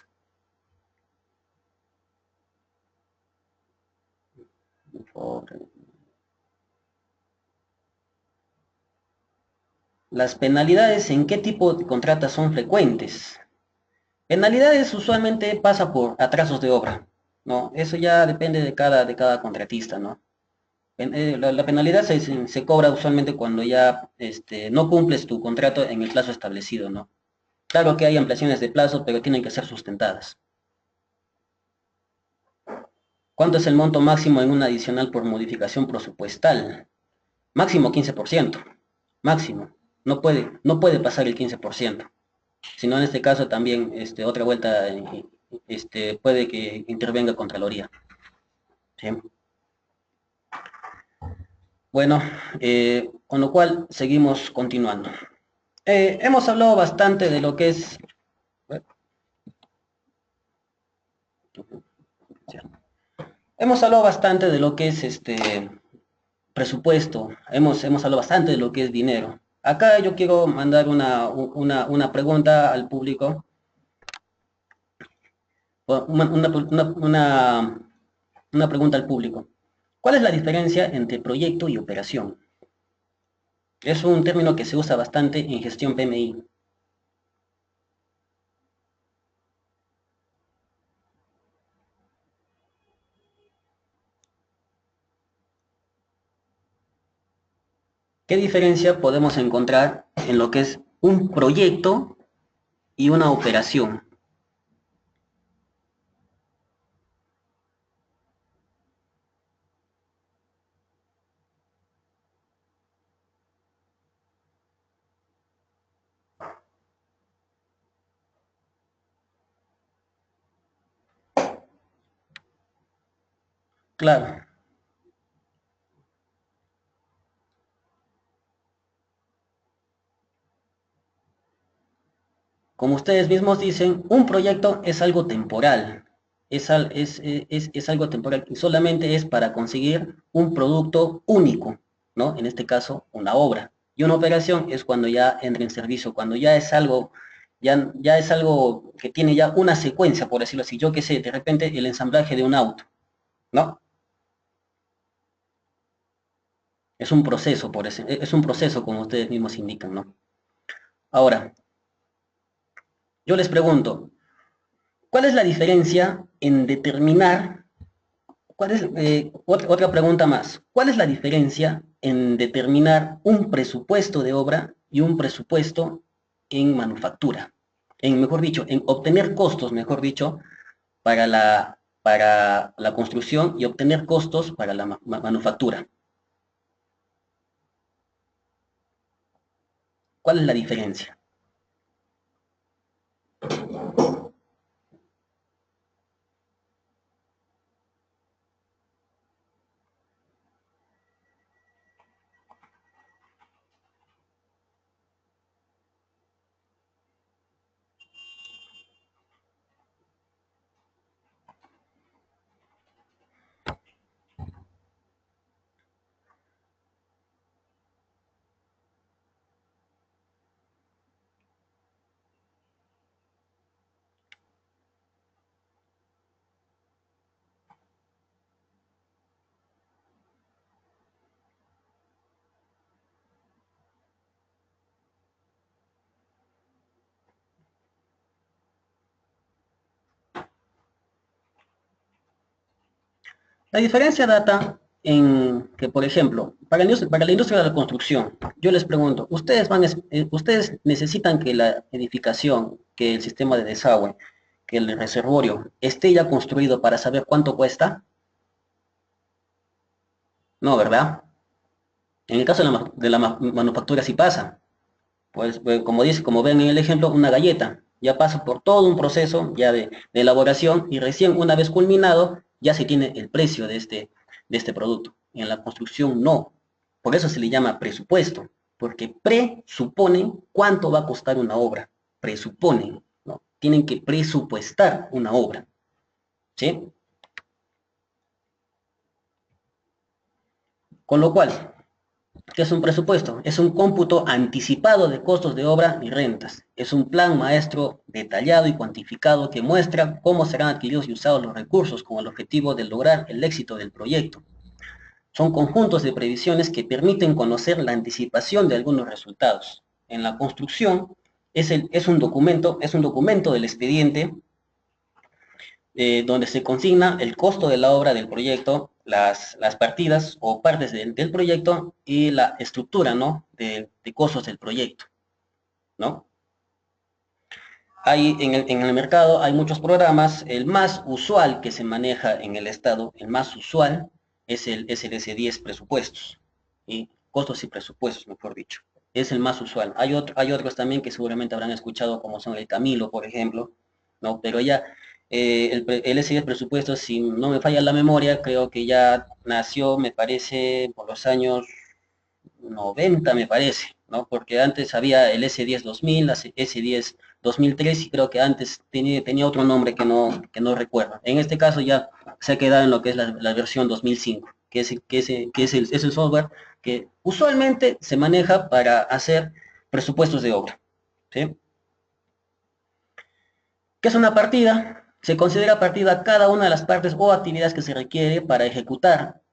Las penalidades, ¿en qué tipo de contratas son frecuentes? Penalidades usualmente pasa por atrasos de obra, ¿no? Eso ya depende de cada contratista, ¿no? La penalidad se cobra usualmente cuando ya no cumples tu contrato en el plazo establecido, ¿no? Claro que hay ampliaciones de plazo, pero tienen que ser sustentadas. ¿Cuánto es el monto máximo en una adicional por modificación presupuestal? Máximo 15%. Máximo. No puede pasar el 15%. Si no, en este caso también otra vuelta puede que intervenga Contraloría. ¿Sí? Bueno, con lo cual seguimos continuando. Hemos hablado bastante de lo que es... Hemos hablado bastante de lo que es presupuesto, hemos hablado bastante de lo que es dinero. Acá yo quiero mandar una pregunta al público, una, una, una, una pregunta al público. ¿Cuál es la diferencia entre proyecto y operación? Es un término que se usa bastante en gestión PMI. ¿Qué diferencia podemos encontrar en lo que es un proyecto y una operación? Claro. Como ustedes mismos dicen, un proyecto es algo temporal, es algo temporal y solamente es para conseguir un producto único, ¿no? En este caso, una obra. Y una operación es cuando ya entra en servicio, cuando ya es algo que tiene ya una secuencia, por decirlo así. Yo qué sé, de repente el ensamblaje de un auto, ¿no? Es un proceso como ustedes mismos indican, ¿no? Ahora, yo les pregunto, ¿cuál es la diferencia en determinar otra pregunta más? ¿Cuál es la diferencia en determinar un presupuesto de obra y un presupuesto en manufactura? Mejor dicho, en obtener costos, mejor dicho, para la construcción y obtener costos para la manufactura. ¿Cuál es la diferencia? La diferencia data en que, por ejemplo, para la industria de la construcción, yo les pregunto, ¿ustedes necesitan que la edificación, que el sistema de desagüe, que el reservorio esté ya construido para saber cuánto cuesta? No, ¿verdad? En el caso de la manufactura sí pasa. Pues, como ven en el ejemplo, una galleta ya pasa por todo un proceso ya de elaboración y recién una vez culminado ya se tiene el precio de este producto. En la construcción no. Por eso se le llama presupuesto, porque presuponen cuánto va a costar una obra. Presuponen, ¿no? Tienen que presupuestar una obra, ¿sí? Con lo cual, ¿qué es un presupuesto? Es un cómputo anticipado de costos de obra y rentas. Es un plan maestro detallado y cuantificado que muestra cómo serán adquiridos y usados los recursos con el objetivo de lograr el éxito del proyecto. Son conjuntos de previsiones que permiten conocer la anticipación de algunos resultados. En la construcción es un documento del expediente donde se consigna el costo de la obra del proyecto, las partidas o partes del proyecto y la estructura, ¿no? De costos del proyecto, ¿no? En el mercado hay muchos programas, el más usual que se maneja en el Estado, el más usual es el S10 presupuestos, y costos y presupuestos, mejor dicho. Es el más usual. Hay otros también que seguramente habrán escuchado, como son el Camilo, por ejemplo, ¿no? Pero ya el S10 presupuestos, si no me falla la memoria, creo que ya nació, me parece, por los años 90 me parece, ¿no? Porque antes había el S10 2000, S10 2003 y creo que antes tenía otro nombre que no recuerdo. En este caso ya se ha quedado en lo que es la versión 2005, es el software que usualmente se maneja para hacer presupuestos de obra, ¿sí? ¿Qué es una partida? Se considera partida cada una de las partes o actividades que se requiere para ejecutar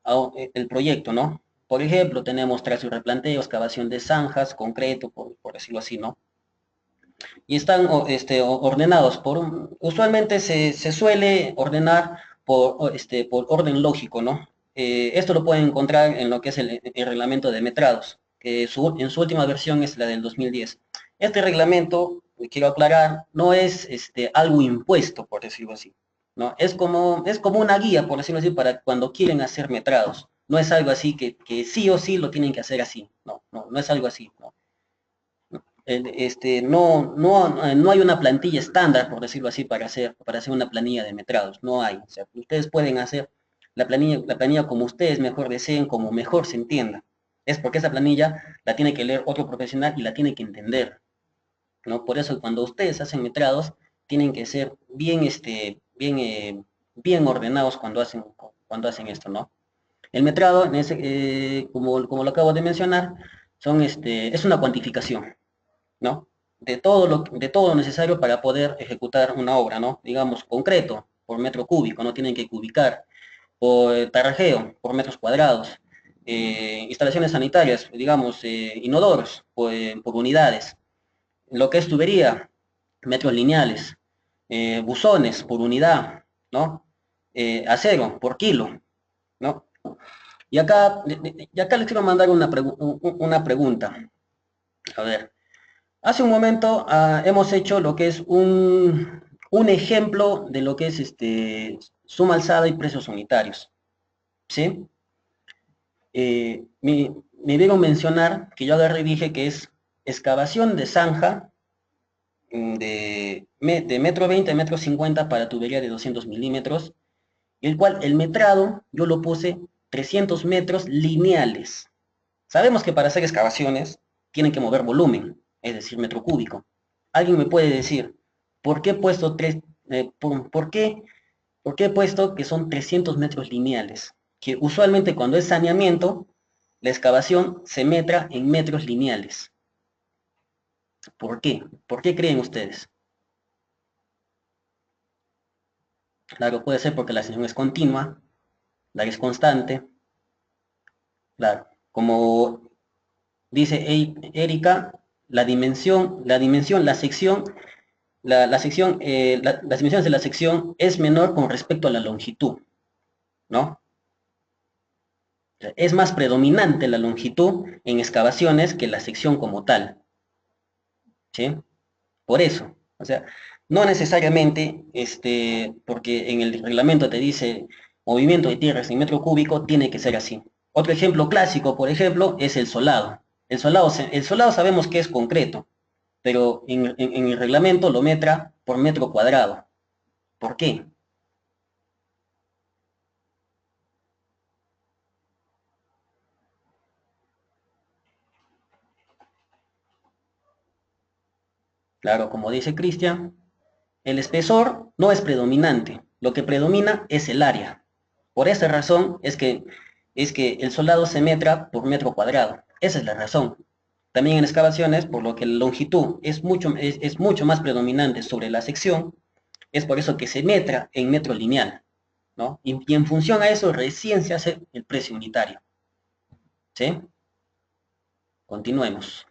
el proyecto, ¿no? Por ejemplo, tenemos trazo y replanteo, excavación de zanjas, concreto, por decirlo así, ¿no? Y están ordenados usualmente se suele ordenar por orden lógico, ¿no? Esto lo pueden encontrar en lo que es el reglamento de metrados, que en su última versión es la del 2010. Este reglamento, quiero aclarar, no es algo impuesto, por decirlo así, ¿no? Es como una guía, por decirlo así, para cuando quieren hacer metrados. No es algo así que sí o sí lo tienen que hacer así, no es algo así, ¿no? No hay una plantilla estándar, por decirlo así, para hacer una planilla de metrados, no hay. O sea, ustedes pueden hacer la planilla como ustedes mejor deseen, como mejor se entienda. Es porque esa planilla la tiene que leer otro profesional y la tiene que entender, ¿no? Por eso cuando ustedes hacen metrados, tienen que ser bien, bien ordenados cuando hacen esto, ¿no? El metrado, como lo acabo de mencionar, es una cuantificación, ¿no? De todo lo necesario para poder ejecutar una obra, ¿no? Digamos, concreto, por metro cúbico, no tienen que cubicar, o tarrajeo, por metros cuadrados, instalaciones sanitarias, digamos, inodoros, por unidades, lo que es tubería, metros lineales, buzones por unidad, ¿no? Acero por kilo, ¿no? Y acá les quiero mandar una pregunta. A ver, hace un momento hemos hecho lo que es un ejemplo de lo que es suma alzada y precios unitarios, ¿sí? Me dieron mencionar que yo agarré y dije que es excavación de zanja de metro 20 metro 50 para tubería de 200 milímetros, el cual el metrado yo lo puse 300 metros lineales. Sabemos que para hacer excavaciones tienen que mover volumen, es decir, metro cúbico. ¿Alguien me puede decir por qué he puesto por qué he puesto que son 300 metros lineales? Que usualmente cuando es saneamiento, la excavación se metra en metros lineales. ¿Por qué? ¿Por qué creen ustedes? Claro, puede ser porque la sección es continua, la es constante, claro. Como dice Erika, las dimensiones de la sección es menor con respecto a la longitud, ¿no? Es más predominante la longitud en excavaciones que la sección como tal, ¿sí? Por eso, o sea, no necesariamente, porque en el reglamento te dice movimiento de tierras en metro cúbico, tiene que ser así. Otro ejemplo clásico, por ejemplo, es el solado. El solado sabemos que es concreto, pero en el reglamento lo metra por metro cuadrado. ¿Por qué? Claro, como dice Cristian, el espesor no es predominante, lo que predomina es el área. Por esa razón es que el solado se metra por metro cuadrado. Esa es la razón. También en excavaciones, por lo que la longitud es mucho más predominante sobre la sección, es por eso que se metra en metro lineal, ¿no? Y en función a eso recién se hace el precio unitario, ¿sí? Continuemos.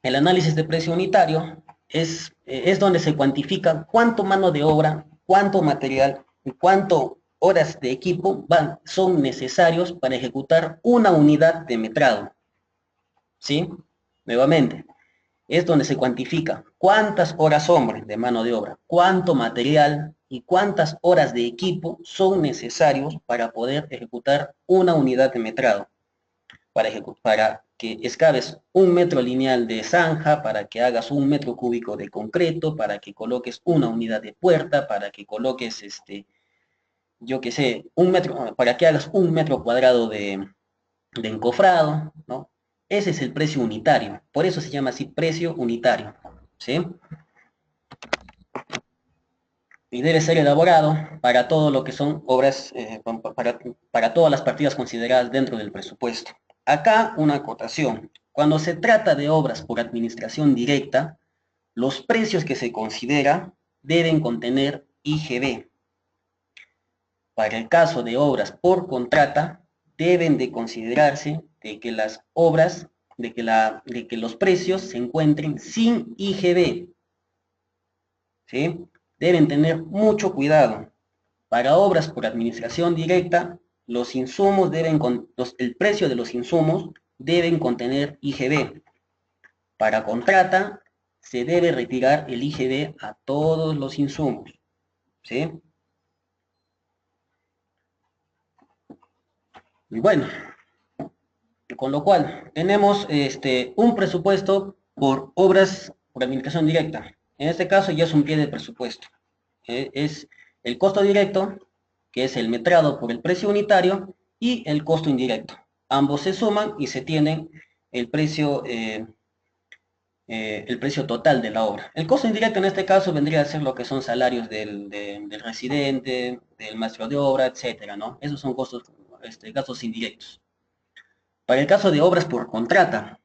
El análisis de precio unitario es donde se cuantifica cuánto mano de obra, cuánto material y cuánto horas de equipo son necesarios para ejecutar una unidad de metrado. ¿Sí? Nuevamente, es donde se cuantifica cuántas horas hombre de mano de obra, cuánto material y cuántas horas de equipo son necesarios para poder ejecutar una unidad de metrado. Para que excaves un metro lineal de zanja, para que hagas un metro cúbico de concreto, para que coloques una unidad de puerta, para que coloques, yo qué sé, para que hagas un metro cuadrado de encofrado, ¿no? Ese es el precio unitario, por eso se llama así precio unitario, ¿sí? Y debe ser elaborado para todo lo que son obras, para todas las partidas consideradas dentro del presupuesto. Acá una acotación. Cuando se trata de obras por administración directa, los precios que se considera deben contener IGB. Para el caso de obras por contrata, deben de considerarse de que las obras, de que los precios se encuentren sin IGB, ¿sí? Deben tener mucho cuidado. Para obras por administración directa, el precio de los insumos deben contener IGB. Para contrata, se debe retirar el IGB a todos los insumos, ¿sí? Y bueno, con lo cual tenemos un presupuesto por obras por administración directa. En este caso ya es un pie de presupuesto. Es el costo directo, que es el metrado por el precio unitario, y el costo indirecto. Ambos se suman y se tienen el precio total de la obra. El costo indirecto en este caso vendría a ser lo que son salarios del residente, del maestro de obra, etcétera, ¿no? Esos son costos, gastos indirectos. Para el caso de obras por contrata,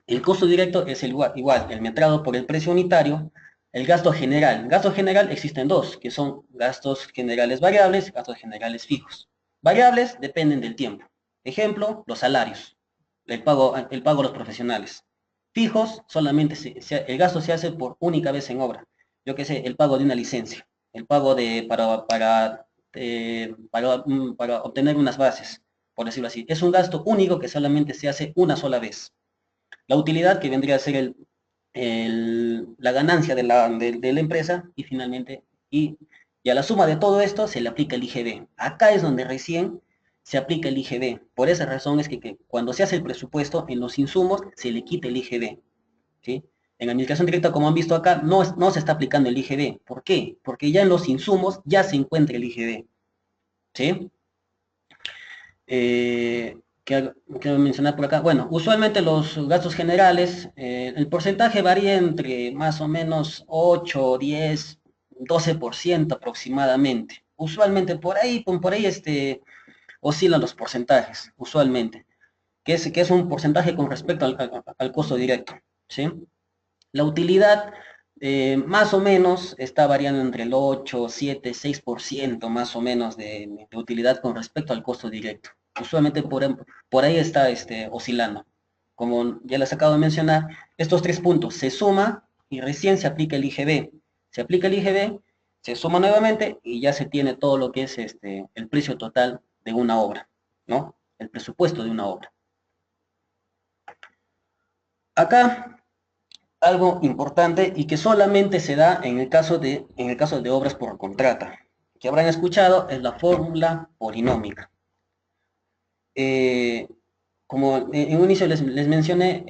el costo directo es igual, el metrado por el precio unitario. El gasto general. Gasto general existen dos, que son gastos generales variables, gastos generales fijos. Variables dependen del tiempo. Ejemplo, los salarios, el pago a los profesionales. Fijos, solamente el gasto se hace por única vez en obra. Yo qué sé, el pago de una licencia, el pago para obtener unas bases, por decirlo así. Es un gasto único que solamente se hace una sola vez. La utilidad, que vendría a ser la ganancia de la empresa, y finalmente, y a la suma de todo esto se le aplica el IGB. Acá es donde recién se aplica el IGB. Por esa razón es que cuando se hace el presupuesto, en los insumos se le quita el IGB, ¿sí? En administración directa, como han visto acá, no se está aplicando el IGB. ¿Por qué? Porque ya en los insumos ya se encuentra el IGB, ¿sí? Quiero mencionar por acá, bueno, usualmente los gastos generales, el porcentaje varía entre más o menos 8, 10, 12% aproximadamente. Usualmente por ahí oscilan los porcentajes, usualmente, que es un porcentaje con respecto al costo directo, ¿sí? La utilidad, más o menos está variando entre el 8, 7, 6% más o menos de utilidad con respecto al costo directo. Usualmente por ahí está oscilando. Como ya les acabo de mencionar, estos tres puntos se suma y recién se aplica el IGB. Se aplica el IGB, se suma nuevamente y ya se tiene todo lo que es el precio total de una obra, ¿no? El presupuesto de una obra. Acá algo importante y que solamente se da en el caso de obras por contrata, que habrán escuchado, es la fórmula polinómica. Eh, Como en un inicio les mencioné,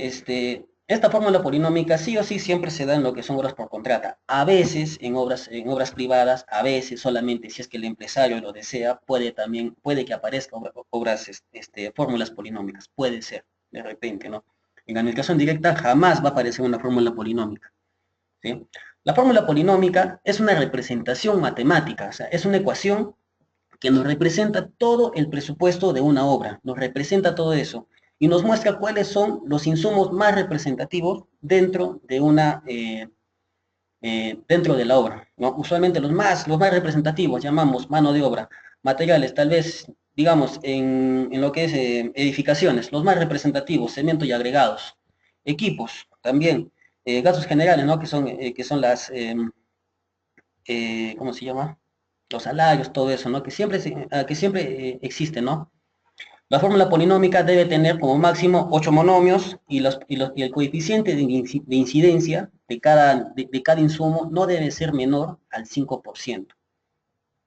esta fórmula polinómica sí o sí siempre se da en lo que son obras por contrata. A veces en obras privadas, a veces solamente si es que el empresario lo desea, puede que aparezca fórmulas polinómicas, puede ser, de repente, ¿no? En administración directa jamás va a aparecer una fórmula polinómica, ¿sí? La fórmula polinómica es una representación matemática, o sea, es una ecuación que nos representa todo el presupuesto de una obra, nos representa todo eso y nos muestra cuáles son los insumos más representativos dentro de la obra, ¿no? Usualmente los más representativos llamamos mano de obra, materiales, tal vez, digamos, en lo que es edificaciones, los más representativos, cemento y agregados, equipos también, gastos generales, ¿no? Que son ¿cómo se llama? Los salarios, todo eso, ¿no? Que siempre existe, ¿no? La fórmula polinómica debe tener como máximo 8 monomios y el coeficiente de incidencia de cada insumo no debe ser menor al 5%,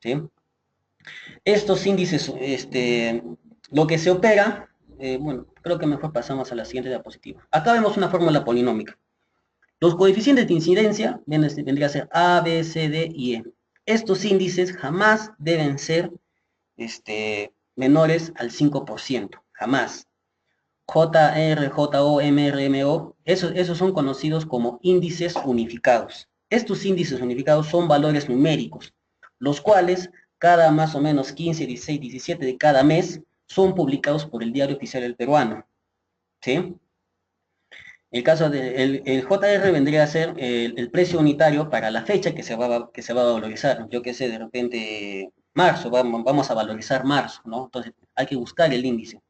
¿sí? Estos índices, lo que se opera, bueno, creo que mejor pasamos a la siguiente diapositiva. Acá vemos una fórmula polinómica. Los coeficientes de incidencia vendría a ser A, B, C, D y E. Estos índices jamás deben ser menores al 5%, jamás. JR, JO, MR, MO, esos son conocidos como índices unificados. Estos índices unificados son valores numéricos, los cuales cada más o menos 15, 16, 17 de cada mes son publicados por el Diario Oficial del Peruano, ¿sí? El caso del JR vendría a ser el precio unitario para la fecha que se va a valorizar. Yo qué sé, de repente marzo, vamos a valorizar marzo, ¿no? Entonces hay que buscar el índice.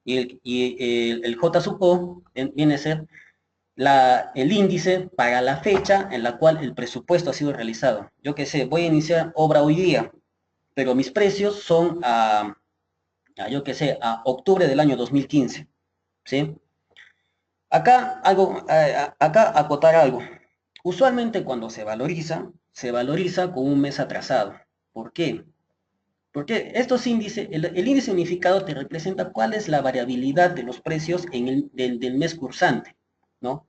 Y el J sub O viene a ser el índice para la fecha en la cual el presupuesto ha sido realizado. Yo qué sé, voy a iniciar obra hoy día, pero mis precios son yo qué sé, a octubre del año 2015, ¿sí? Acá acotar algo. Usualmente cuando se valoriza con un mes atrasado. ¿Por qué? Porque estos índices, el índice unificado te representa cuál es la variabilidad de los precios del mes cursante, ¿no?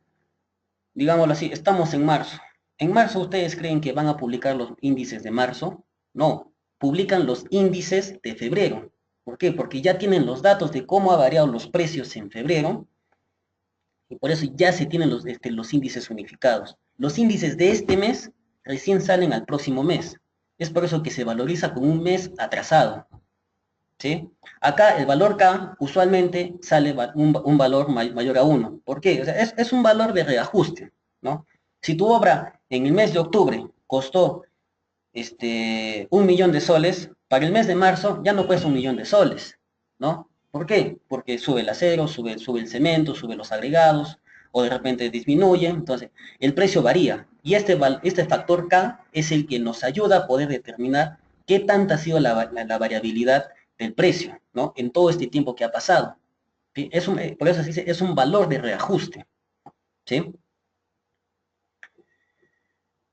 Digámoslo así, estamos en marzo. ¿En marzo ustedes creen que van a publicar los índices de marzo? No, publican los índices de febrero. ¿Por qué? Porque ya tienen los datos de cómo ha variado los precios en febrero y por eso ya se tienen los índices unificados. Los índices de este mes recién salen al próximo mes. Es por eso que se valoriza con un mes atrasado. ¿Sí? Acá el valor K usualmente sale un valor mayor a 1. ¿Por qué? O sea, es un valor de reajuste, ¿no? Si tu obra en el mes de octubre costó 1.000.000 de soles, para el mes de marzo ya no cuesta 1.000.000 de soles, ¿no? ¿Por qué? Porque sube el acero, sube el cemento, sube los agregados, o de repente disminuye, entonces el precio varía. Y este factor K es el que nos ayuda a poder determinar qué tanta ha sido la variabilidad del precio, ¿no? En todo este tiempo que ha pasado. ¿Sí? Por eso se dice, es un valor de reajuste, ¿sí?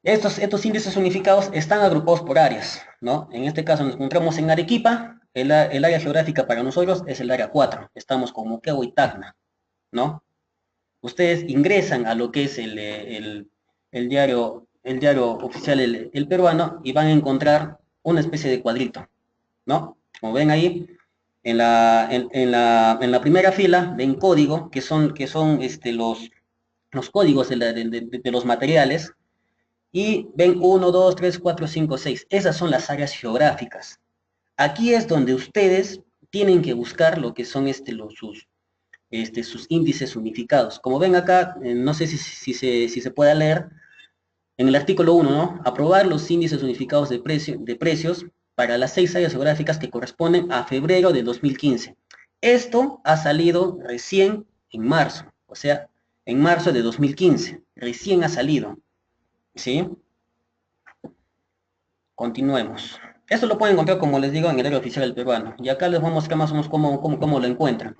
Estos índices unificados están agrupados por áreas, ¿no? En este caso nos encontramos en Arequipa, el área geográfica para nosotros es el área 4, estamos con Moquegua y Tacna, ¿no? Ustedes ingresan a lo que es el diario oficial, el peruano, y van a encontrar una especie de cuadrito, ¿no? Como ven ahí, en la primera fila ven código, que son los códigos de los materiales, y ven 1, 2, 3, 4, 5, 6. Esas son las áreas geográficas. Aquí es donde ustedes tienen que buscar lo que son sus índices unificados. Como ven acá, no sé si se puede leer, en el artículo 1, ¿no? Aprobar los índices unificados de precios para las 6 áreas geográficas que corresponden a febrero de 2015. Esto ha salido recién en marzo, o sea, en marzo de 2015. Recién ha salido, ¿sí? Continuemos. Esto lo pueden encontrar, como les digo, en el diario oficial del peruano. Y acá les voy a mostrar más o menos cómo lo encuentran.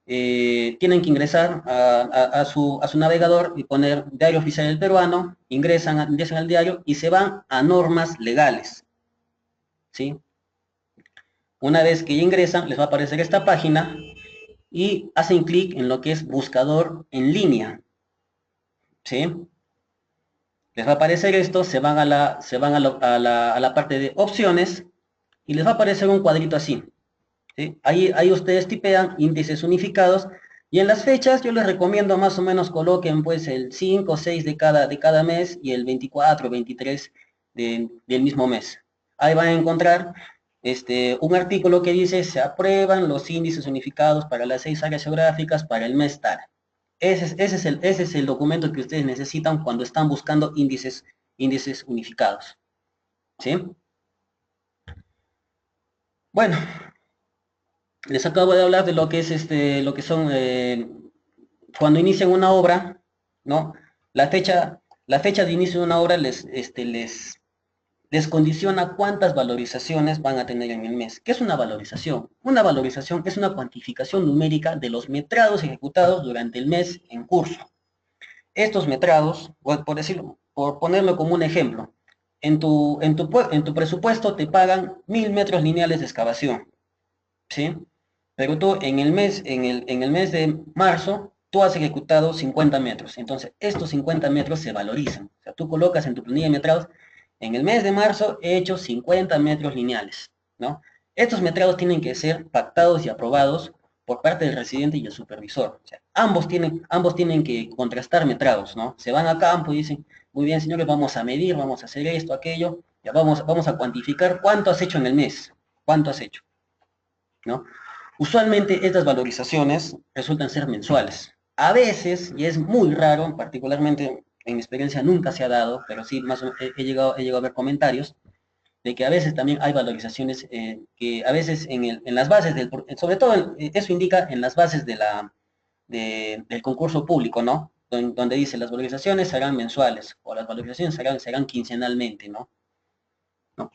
Tienen que ingresar a su navegador y poner diario oficial del peruano, ingresan al diario y se van a normas legales, ¿sí? Una vez que ya ingresan, les va a aparecer esta página y hacen clic en lo que es buscador en línea, ¿sí? Les va a aparecer esto, se van a la parte de opciones y les va a aparecer un cuadrito así, ¿sí? Ahí ustedes tipean índices unificados y en las fechas yo les recomiendo más o menos coloquen pues el 5 o 6 de cada mes y el 24 o 23 del mismo mes. Ahí van a encontrar un artículo que dice se aprueban los índices unificados para las 6 áreas geográficas para el mes tal. Ese es el documento que ustedes necesitan cuando están buscando índices unificados, ¿sí? Bueno, les acabo de hablar de lo que es lo que son cuando inician una obra, ¿no? La fecha, la fecha de inicio de una obra les condiciona cuántas valorizaciones van a tener en el mes. ¿Qué es una valorización? Una valorización es una cuantificación numérica de los metrados ejecutados durante el mes en curso. Estos metrados, por decirlo, por ponerlo como un ejemplo, en tu presupuesto te pagan 1.000 metros lineales de excavación, ¿sí? Pero tú en el mes de marzo, tú has ejecutado 50 metros. Entonces, estos 50 metros se valorizan. O sea, tú colocas en tu planilla de metrados, en el mes de marzo he hecho 50 metros lineales, ¿no? Estos metrados tienen que ser pactados y aprobados por parte del residente y el supervisor. O sea, ambos tienen que contrastar metrados, ¿no? Se van a campo y dicen, muy bien, señores, vamos a medir, vamos a hacer esto, aquello, ya vamos a cuantificar cuánto has hecho en el mes, cuánto has hecho, ¿no? Usualmente estas valorizaciones resultan ser mensuales. A veces, y es muy raro, particularmente en mi experiencia nunca se ha dado, pero sí más o menos he llegado a ver comentarios, de que a veces también hay valorizaciones que a veces en las bases sobre todo eso indica en las bases del concurso público, ¿no? Donde dice las valorizaciones serán mensuales o las valorizaciones serán quincenalmente, ¿no? ¿No?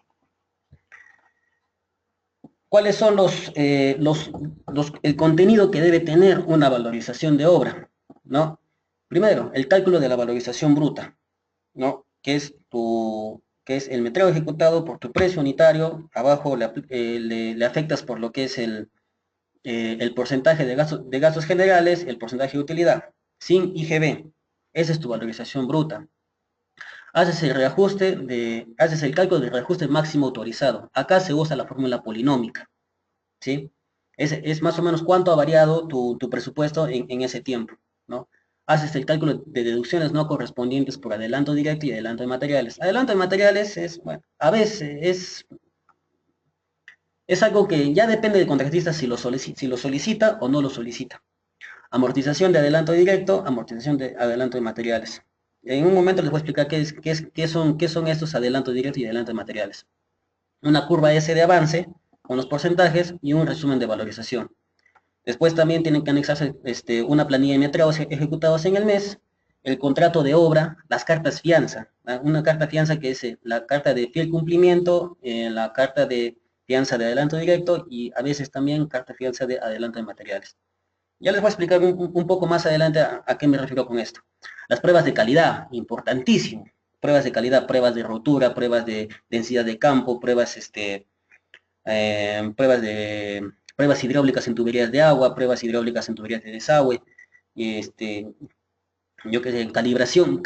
¿Cuáles son el contenido que debe tener una valorización de obra? ¿No? Primero, el cálculo de la valorización bruta, ¿no? Que es el metrado ejecutado por tu precio unitario, abajo le afectas por lo que es el porcentaje de gastos generales, el porcentaje de utilidad, sin IGB. Esa es tu valorización bruta. haces el cálculo de reajuste máximo autorizado. Acá se usa la fórmula polinómica, ¿sí? Es más o menos cuánto ha variado tu presupuesto en ese tiempo, ¿no? Haces el cálculo de deducciones no correspondientes por adelanto directo y adelanto de materiales. Adelanto de materiales es, bueno, a veces es algo que ya depende del contratista si lo solicita o no lo solicita. Amortización de adelanto directo, amortización de adelanto de materiales. En un momento les voy a explicar qué son estos adelantos directos y adelanto de materiales. Una curva S de avance con los porcentajes y un resumen de valorización. Después también tienen que anexarse una planilla de metrados ejecutados en el mes, el contrato de obra, las cartas fianza. Una carta fianza que es la carta de fiel cumplimiento, la carta de fianza de adelanto directo y a veces también carta fianza de adelanto de materiales. Ya les voy a explicar un poco más adelante a qué me refiero con esto. Las pruebas de calidad, importantísimo. Pruebas de calidad, pruebas de rotura, pruebas de densidad de campo, pruebas hidráulicas en tuberías de agua, pruebas hidráulicas en tuberías de desagüe, yo qué sé, calibración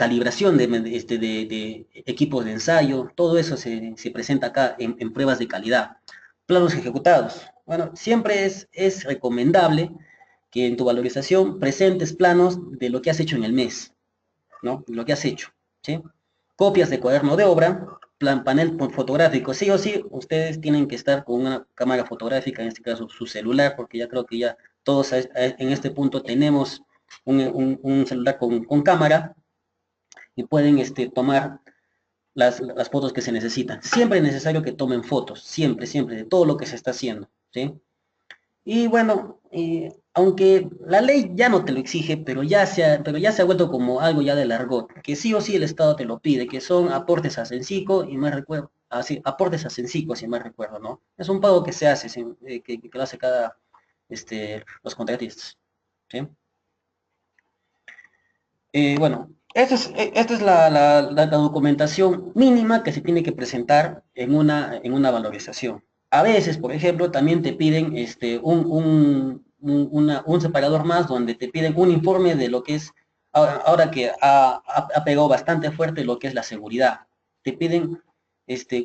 de equipos de ensayo, todo eso se presenta acá en pruebas de calidad. Planos ejecutados. Bueno, siempre es recomendable que en tu valorización presentes planos de lo que has hecho en el mes, ¿no? Lo que has hecho, ¿sí? Copias de cuaderno de obra, panel fotográfico, sí o sí, ustedes tienen que estar con una cámara fotográfica, en este caso su celular, porque ya creo que ya todos en este punto tenemos un celular con cámara y pueden tomar las fotos que se necesitan. Siempre es necesario que tomen fotos, siempre, siempre, de todo lo que se está haciendo, ¿sí? Y bueno, aunque la ley ya no te lo exige, pero ya se ha vuelto como algo ya de largot, que sí o sí el Estado te lo pide, que son aportes a Cencico y más recuerdo, así, aportes a Cencico, si más recuerdo, ¿no? Es un pago que se hace, que lo hace cada, los contratistas, ¿sí? Bueno, esta es la documentación mínima que se tiene que presentar en una valorización. A veces, por ejemplo, también te piden un separador más donde te piden un informe de lo que es, ahora que ha pegado bastante fuerte lo que es la seguridad. Te piden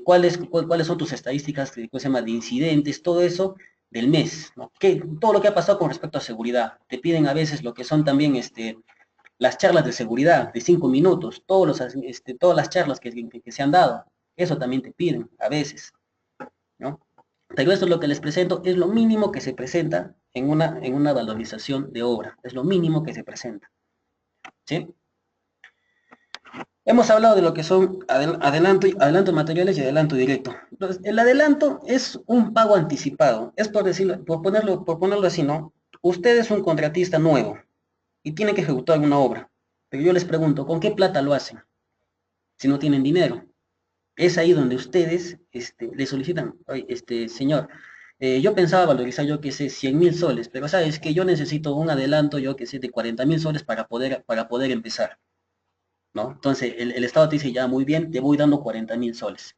cuáles son tus estadísticas se llama, de incidentes, todo eso del mes, ¿no? Todo lo que ha pasado con respecto a seguridad. Te piden a veces lo que son también las charlas de seguridad de 5 minutos, todas las charlas que se han dado, eso también te piden a veces, ¿no? Pero esto es lo que les presento, es lo mínimo que se presenta en una valorización de obra, es lo mínimo que se presenta, ¿sí? Hemos hablado de lo que son adelanto de materiales y adelanto directo. Entonces, el adelanto es un pago anticipado, es por decirlo, por ponerlo así, ¿no? Usted es un contratista nuevo y tiene que ejecutar una obra, pero yo les pregunto, ¿con qué plata lo hacen? Si no tienen dinero. Es ahí donde ustedes le solicitan, oye, señor, yo pensaba valorizar, yo que sé, 100.000 soles, pero sabes que yo necesito un adelanto, yo que sé, de 40.000 soles para poder empezar, ¿no? Entonces, el Estado te dice, ya, muy bien, te voy dando 40.000 soles,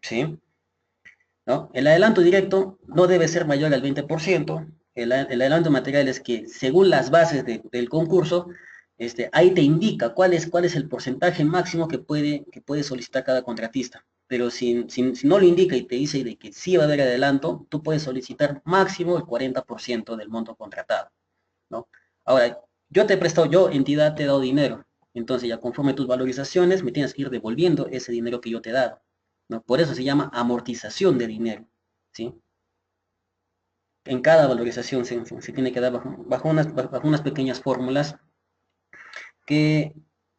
¿sí? ¿No? El adelanto directo no debe ser mayor al 20%. El adelanto material es que, según las bases del concurso, ahí te indica cuál es el porcentaje máximo que puede solicitar cada contratista. Pero si no lo indica y te dice de que sí va a haber adelanto, tú puedes solicitar máximo el 40% del monto contratado, ¿no? Ahora, yo te he prestado, yo, entidad, te he dado dinero. Entonces, ya conforme tus valorizaciones, me tienes que ir devolviendo ese dinero que yo te he dado, ¿no? Por eso se llama amortización de dinero, ¿sí? En cada valorización se tiene que dar bajo unas pequeñas fórmulas que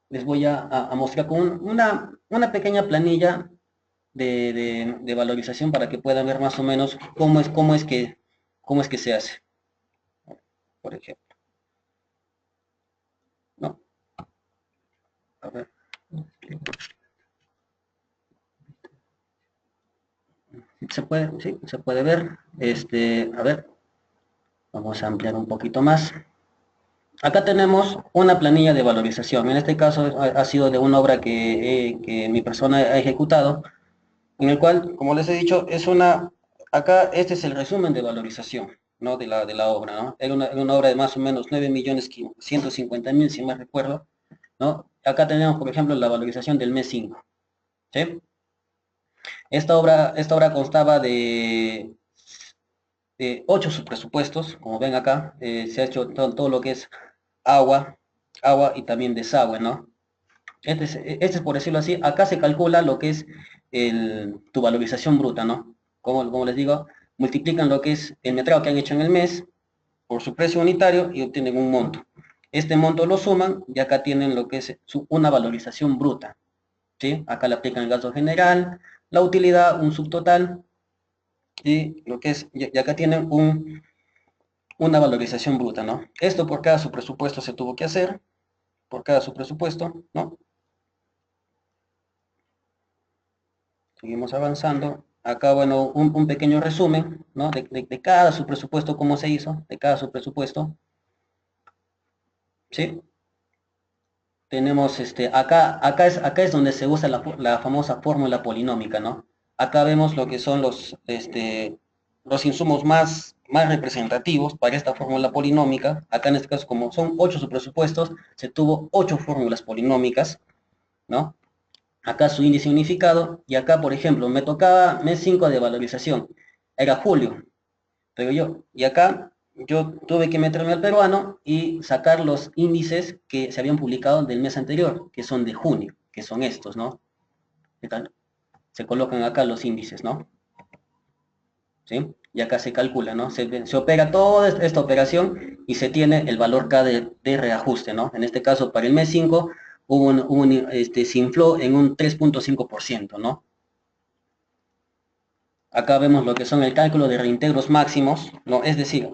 les voy a mostrar con una pequeña planilla de valorización para que puedan ver más o menos cómo es que se hace, por ejemplo, ¿no? A ver. Se puede, sí, se puede ver. A ver, vamos a ampliar un poquito más. Acá tenemos una planilla de valorización. En este caso ha sido de una obra que mi persona ha ejecutado, en el cual, como les he dicho, acá este es el resumen de valorización, ¿no? De la obra, ¿no? Era una obra de más o menos 9.150.000, si más recuerdo, ¿no? Acá tenemos, por ejemplo, la valorización del mes 5. ¿Sí? Esta obra constaba de 8 subpresupuestos, como ven acá, se ha hecho todo lo que es agua, agua y también desagüe, ¿no? Este es, por decirlo así, acá se calcula lo que es tu valorización bruta, ¿no? Como les digo, multiplican lo que es el metrado que han hecho en el mes por su precio unitario y obtienen un monto. Este monto lo suman y acá tienen lo que es una valorización bruta, ¿sí? Acá le aplican el gasto general, la utilidad, un subtotal, y lo que es, y acá tienen una valorización bruta, ¿no? Esto por cada su presupuesto se tuvo que hacer, por cada su presupuesto, ¿no? Seguimos avanzando. Acá, bueno, un pequeño resumen, ¿no? De cada su presupuesto, cómo se hizo, de cada su presupuesto, ¿sí? Tenemos, acá es donde se usa la famosa fórmula polinómica, ¿no? Acá vemos lo que son los insumos más representativos para esta fórmula polinómica. Acá en este caso, como son 8 subpresupuestos, se tuvo 8 fórmulas polinómicas, ¿no? Acá su índice unificado, y acá, por ejemplo, me tocaba mes 5 de valorización, era julio, y acá yo tuve que meterme al peruano y sacar los índices que se habían publicado del mes anterior, que son de junio, que son estos, ¿no? ¿Qué tal? Se colocan acá los índices, ¿no? ¿Sí? Y acá se calcula, ¿no? Se opera toda esta operación y se tiene el valor K de reajuste, ¿no? En este caso, para el mes 5, se infló en un 3.5%, ¿no? Acá vemos lo que son el cálculo de reintegros máximos, ¿no? Es decir,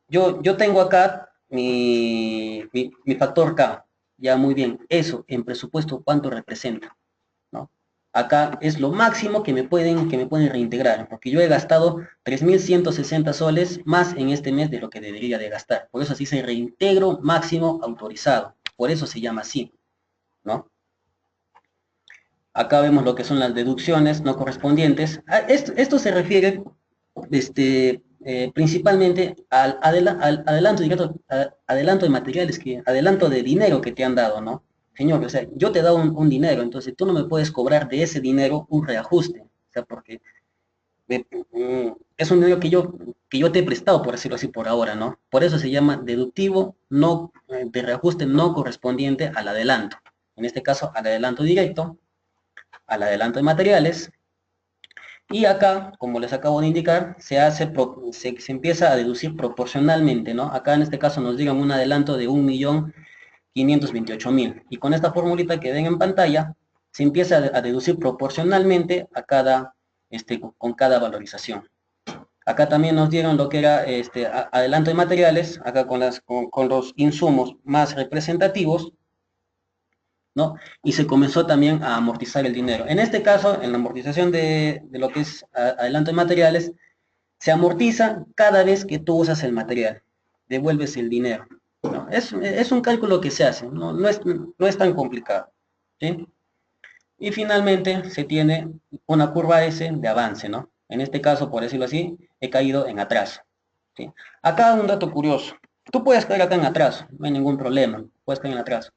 yo tengo acá mi factor K, ya muy bien, eso en presupuesto, ¿cuánto representa? ¿No? Acá es lo máximo que me pueden reintegrar, porque yo he gastado 3.160 soles más en este mes de lo que debería de gastar. Por eso así se reintegro máximo autorizado. Por eso se llama así, ¿no? Acá vemos lo que son las deducciones no correspondientes. Esto se refiere principalmente al adelanto directo, adelanto de materiales, adelanto de dinero que te han dado, ¿no? Señor, o sea, yo te he dado un dinero, entonces tú no me puedes cobrar de ese dinero un reajuste, o sea, porque es un dinero que yo te he prestado, por decirlo así, por ahora, ¿no? Por eso se llama deductivo no, de reajuste no correspondiente al adelanto. En este caso, al adelanto directo, al adelanto de materiales, y acá, como les acabo de indicar, se empieza a deducir proporcionalmente, ¿no? Acá en este caso nos digan un adelanto de 1.528.000. Y con esta formulita que ven en pantalla, se empieza a deducir proporcionalmente con cada valorización. Acá también nos dieron lo que era adelanto de materiales, acá con los insumos más representativos, ¿no? Y se comenzó también a amortizar el dinero. En este caso, en la amortización de lo que es adelanto de materiales, se amortiza cada vez que tú usas el material, devuelves el dinero, ¿no? Es un cálculo que se hace, no es tan complicado, ¿sí? Y finalmente se tiene una curva S de avance, ¿no? En este caso, por decirlo así, he caído en atraso, ¿sí? Acá un dato curioso. Tú puedes caer acá en atraso, no hay ningún problema, puedes caer en atraso.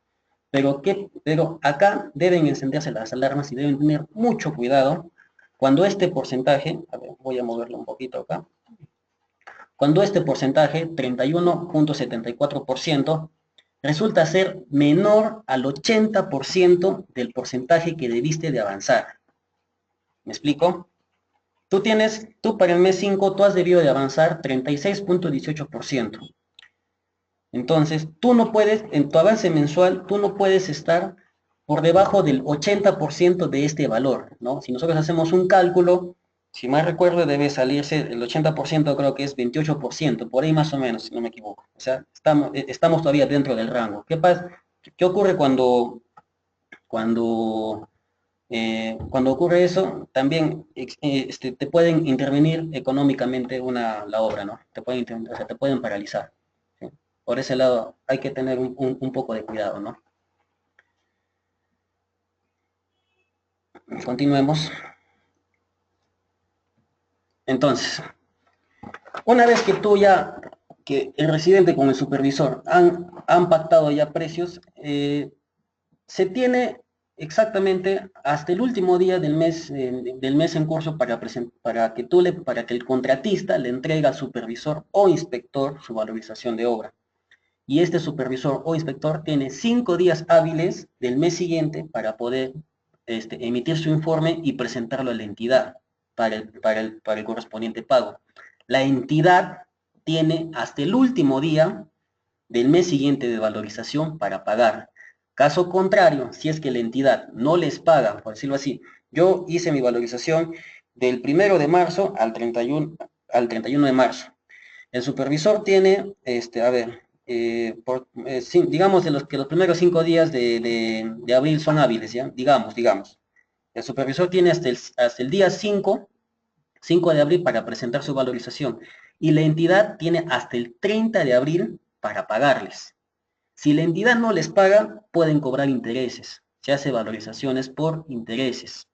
Pero acá deben encenderse las alarmas y deben tener mucho cuidado cuando este porcentaje, a ver, voy a moverlo un poquito acá, cuando este porcentaje, 31.74%, resulta ser menor al 80% del porcentaje que debiste de avanzar. ¿Me explico? Tú para el mes 5, tú has debido de avanzar 36.18%. Entonces, tú no puedes, en tu avance mensual, tú no puedes estar por debajo del 80% de este valor, ¿no? Si nosotros hacemos un cálculo, si mal recuerdo, debe salirse el 80%, creo que es 28%, por ahí más o menos, si no me equivoco. O sea, estamos todavía dentro del rango. ¿Qué ocurre cuando, cuando ocurre eso? También te pueden intervenir económicamente la obra, ¿no? O sea, te pueden paralizar. ¿Sí? Por ese lado hay que tener un poco de cuidado, ¿no? Continuemos. Entonces, una vez que el residente con el supervisor han pactado ya precios, se tiene exactamente hasta el último día del mes en curso para que el contratista le entregue al supervisor o inspector su valorización de obra. Y este supervisor o inspector tiene 5 días hábiles del mes siguiente para poder emitir su informe y presentarlo a la entidad para el correspondiente pago. La entidad tiene hasta el último día del mes siguiente de valorización para pagar. Caso contrario, si es que la entidad no les paga, por decirlo así, yo hice mi valorización del 1 de marzo al 31 de marzo. El supervisor tiene, a ver, digamos que los primeros 5 días de abril son hábiles, ¿ya? Digamos. El supervisor tiene hasta el día 5 de abril para presentar su valorización y la entidad tiene hasta el 30 de abril para pagarles. Si la entidad no les paga, pueden cobrar intereses. Se hace valorizaciones por intereses.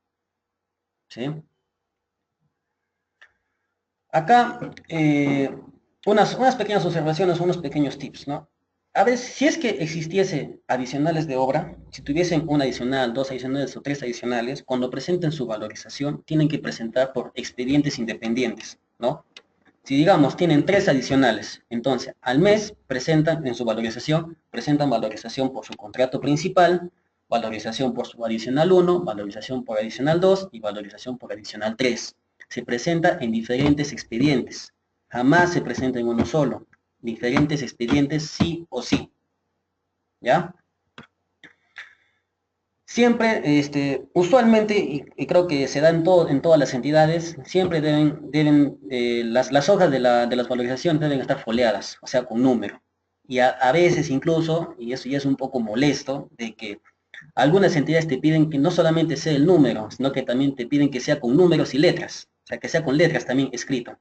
¿Sí? Acá, unas pequeñas observaciones, unos pequeños tips, ¿no? A ver, si es que existiese adicionales de obra, si tuviesen un adicional, 2 adicionales o 3 adicionales, cuando presenten su valorización, tienen que presentar por expedientes independientes, ¿no? Si digamos tienen 3 adicionales, entonces al mes presentan en su valorización, presentan valorización por su contrato principal, valorización por su adicional 1, valorización por adicional 2 y valorización por adicional 3. Se presenta en diferentes expedientes, jamás se presenta en uno solo, diferentes expedientes sí o sí, ¿ya? Siempre, usualmente, y creo que se da en todas las entidades, siempre las hojas de las valorizaciones deben estar foliadas, o sea, con número. Y a veces incluso, y eso ya es un poco molesto, de que algunas entidades te piden que no solamente sea el número, sino que también te piden que sea con números y letras, o sea, que sea con letras también escrito,